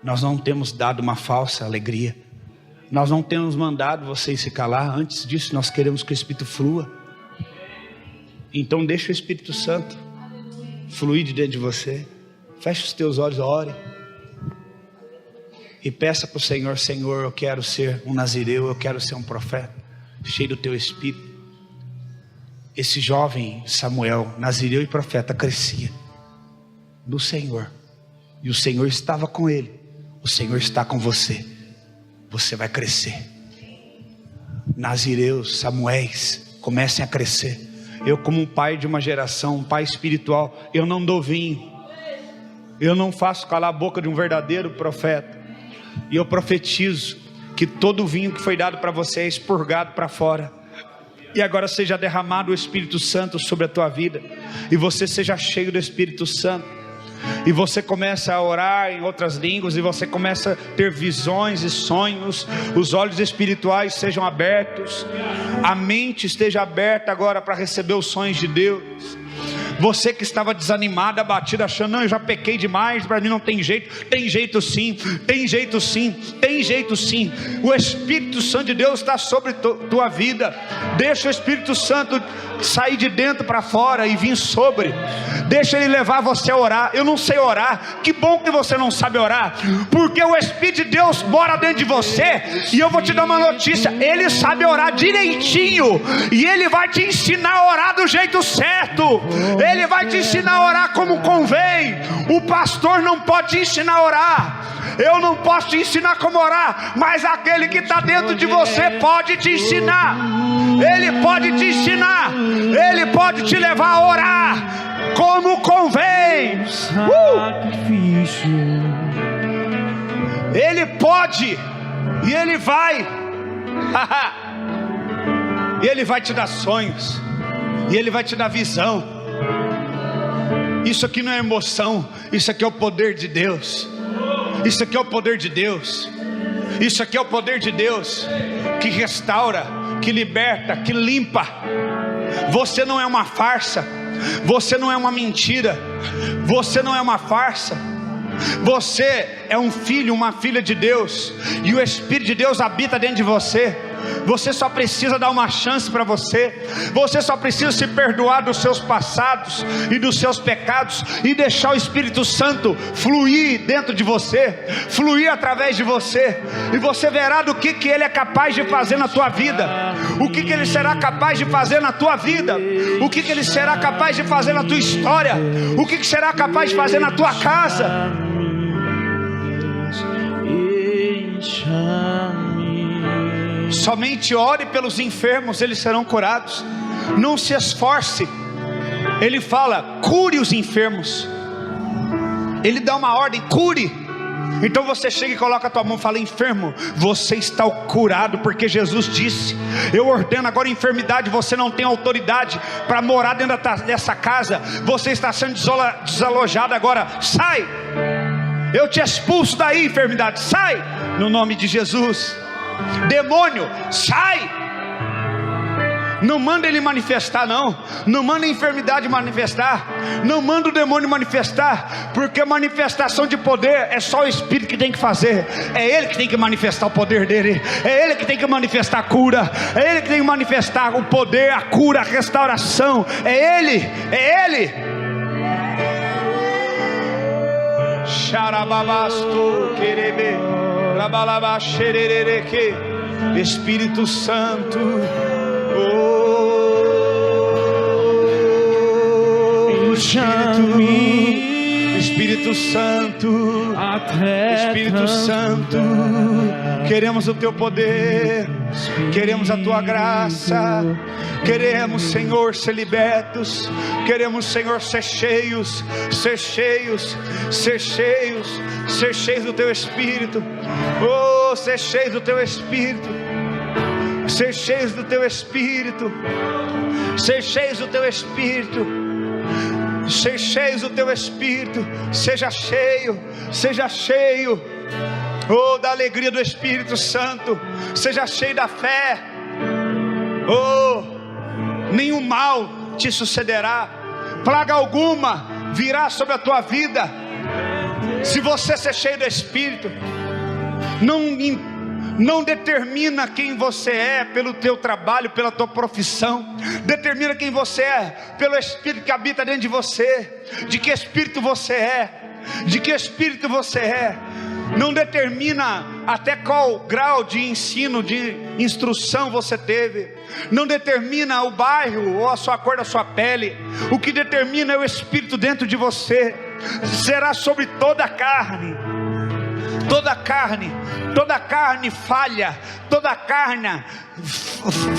Nós não temos dado uma falsa alegria. Nós não temos mandado vocês se calar. Antes disso, nós queremos que o Espírito flua. Então deixa o Espírito Santo fluir de dentro de você. Feche os teus olhos, ore. E peça para o Senhor: Senhor, eu quero ser um nazireu, eu quero ser um profeta, cheio do teu Espírito. Esse jovem Samuel, nazireu e profeta, crescia no Senhor. E o Senhor estava com ele. O Senhor está com você. Você vai crescer. Nazireus, Samuéis, comecem a crescer. Eu, como um pai de uma geração, um pai espiritual, eu não dou vinho. Eu não faço calar a boca de um verdadeiro profeta. E eu profetizo que todo o vinho que foi dado para você é expurgado para fora. E agora seja derramado o Espírito Santo sobre a tua vida. E você seja cheio do Espírito Santo. E você começa a orar em outras línguas, e você começa a ter visões e sonhos. Os olhos espirituais sejam abertos, a mente esteja aberta agora para receber os sonhos de Deus. Você que estava desanimado, abatido, achando, não, eu já pequei demais, para mim não tem jeito. Tem jeito sim, tem jeito sim, tem jeito sim. O Espírito Santo de Deus está sobre tua vida. Deixa o Espírito Santo sair de dentro para fora e vir sobre. Deixa ele levar você a orar. Eu não sei orar. Que bom que você não sabe orar, porque o Espírito de Deus mora dentro de você. E eu vou te dar uma notícia: ele sabe orar direitinho, e ele vai te ensinar a orar do jeito certo. Ele vai te ensinar a orar como convém. O pastor não pode te ensinar a orar. Eu não posso te ensinar como orar, mas aquele que está dentro de você pode te ensinar. Ele pode te ensinar. Ele pode te levar a orar como convém. Ele pode, e ele vai. E ele vai te dar sonhos, e ele vai te dar visão. Isso aqui não é emoção, isso aqui é o poder de Deus. Isso aqui é o poder de Deus. Isso aqui é o poder de Deus, que restaura, que liberta, que limpa. Você não é uma farsa. Você não é uma mentira. Você não é uma farsa. Você é um filho, uma filha de Deus, e o Espírito de Deus habita dentro de você. Você só precisa dar uma chance para você. Você só precisa se perdoar dos seus passados e dos seus pecados, e deixar o Espírito Santo fluir dentro de você, fluir através de você. E você verá do que ele é capaz de fazer na tua vida. O que ele será capaz de fazer na tua vida. O que ele será capaz de fazer na tua história. O que será capaz de fazer na tua casa. Somente ore pelos enfermos, eles serão curados. Não se esforce. Ele fala, cure os enfermos. Ele dá uma ordem, cure. Então você chega e coloca a tua mão e fala, enfermo, você está curado, porque Jesus disse, eu ordeno agora enfermidade, você não tem autoridade para morar dentro dessa casa, você está sendo desalojado agora, sai, eu te expulso daí, enfermidade, sai, no nome de Jesus. Demônio, sai. Não manda ele manifestar, não manda a enfermidade manifestar, não manda o demônio manifestar, porque a manifestação de poder é só o Espírito que tem que fazer. É ele que tem que manifestar o poder dele, é ele que tem que manifestar a cura, é ele que tem que manifestar o poder, a cura, a restauração. É ele, é ele. Espírito Santo, Espírito Santo, Espírito Santo, queremos o teu poder, queremos a tua graça, queremos, Senhor, ser libertos, queremos, Senhor, ser cheios, ser cheios, ser cheios, ser cheios do teu Espírito, oh, ser cheios do teu Espírito, ser cheios do teu Espírito, ser cheios do teu Espírito, ser cheios do teu Espírito. Seja cheio, seja cheio, oh, da alegria do Espírito Santo. Seja cheio da fé, oh, nenhum mal te sucederá, praga alguma virá sobre a tua vida. Se você ser cheio do Espírito, não determina quem você é pelo teu trabalho, pela tua profissão. Determina quem você é pelo Espírito que habita dentro de você. De que Espírito você é, de que Espírito você é. Não determina até qual grau de ensino, de instrução você teve. Não determina o bairro ou a sua cor da sua pele. O que determina é o Espírito dentro de você. Será sobre toda a carne. Toda carne falha, toda carne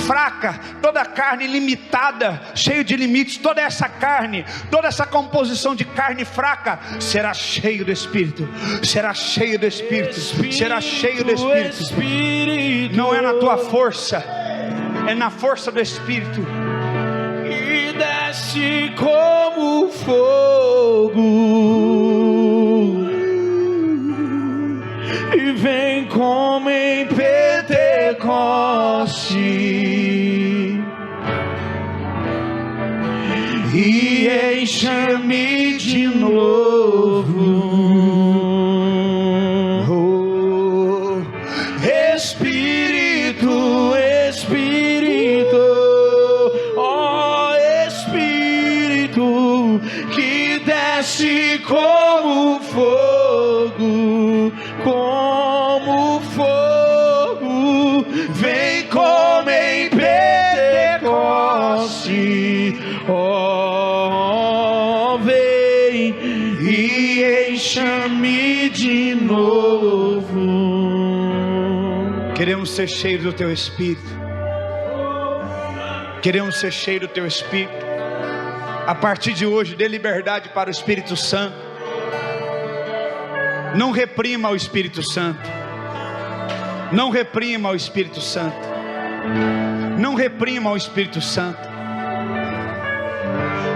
fraca, toda carne limitada, cheio de limites, toda essa carne, toda essa composição de carne fraca, será cheio do Espírito, será cheio do Espírito, será cheio do Espírito. Não é na tua força, é na força do Espírito. E desce como fogo, e vem como em Pentecoste, e enche-me de novo, oh, Espírito, Espírito, ó Espírito, que desce como fogo, como fogo, vem como em Pentecoste, ó, vem e encha-me de novo. Queremos ser cheios do teu Espírito, queremos ser cheios do teu Espírito. A partir de hoje, dê liberdade para o Espírito Santo. Não reprima o Espírito Santo. Não reprima o Espírito Santo. Não reprima o Espírito Santo.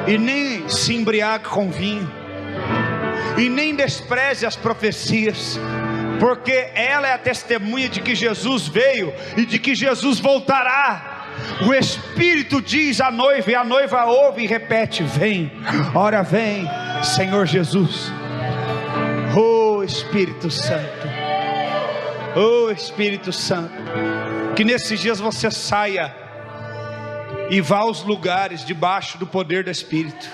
E nem se embriague com vinho. E nem despreze as profecias, porque ela é a testemunha de que Jesus veio e de que Jesus voltará. O Espírito diz à noiva, e a noiva ouve e repete: vem, ora vem, Senhor Jesus. Oh Espírito Santo, oh Espírito Santo, que nesses dias você saia e vá aos lugares debaixo do poder do Espírito,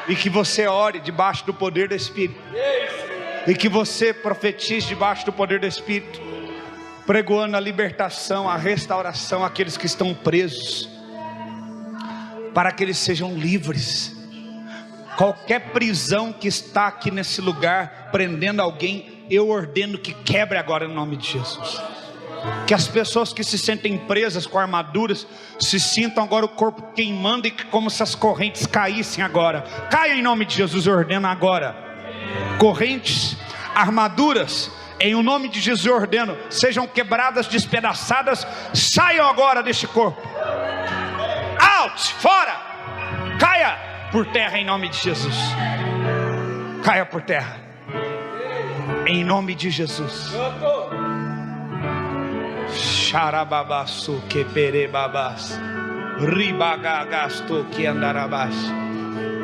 e que você ore debaixo do poder do Espírito, e que você profetize debaixo do poder do Espírito, pregoando a libertação, a restauração àqueles que estão presos, para que eles sejam livres. Qualquer prisão que está aqui nesse lugar prendendo alguém, eu ordeno que quebre agora em nome de Jesus. Que as pessoas que se sentem presas com armaduras se sintam agora o corpo queimando e como se as correntes caíssem agora. Caia em nome de Jesus, eu ordeno agora. Correntes, armaduras, em o nome de Jesus eu ordeno, sejam quebradas, despedaçadas, saiam agora deste corpo. Out, fora, caia por terra em nome de Jesus. Caia por terra, em nome de Jesus. Xarababaço que perebabás, ribagagasto que andarabás.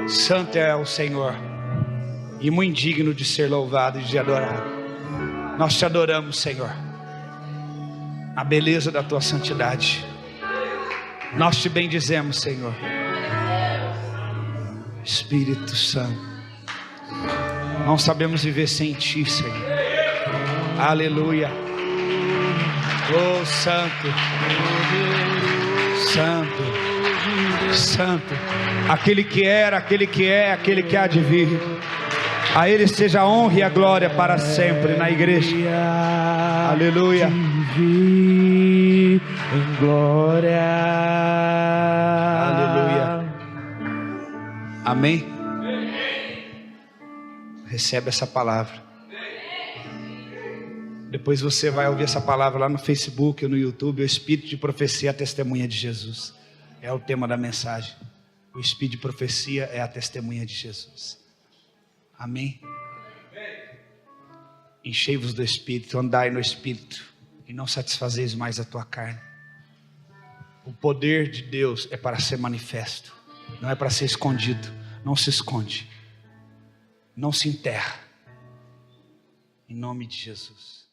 Santo é o Senhor e muito digno de ser louvado e de adorado. Nós te adoramos, Senhor, a beleza da tua santidade. Nós te bendizemos, Senhor. Espírito Santo, não sabemos viver sem ti, Senhor. Aleluia. Oh, Santo, Santo, Santo, aquele que era, aquele que é, aquele que há de vir. A Ele seja a honra e a glória para sempre na igreja. Aleluia. Em glória. Aleluia. Amém. Recebe essa palavra. Depois você vai ouvir essa palavra lá no Facebook ou no YouTube. O Espírito de Profecia é a testemunha de Jesus. É o tema da mensagem. O Espírito de Profecia é a testemunha de Jesus. Amém. Enchei-vos do Espírito, andai no Espírito, e não satisfazeis mais a tua carne. O poder de Deus é para ser manifesto, não é para ser escondido. Não se esconde, não se enterra. Em nome de Jesus.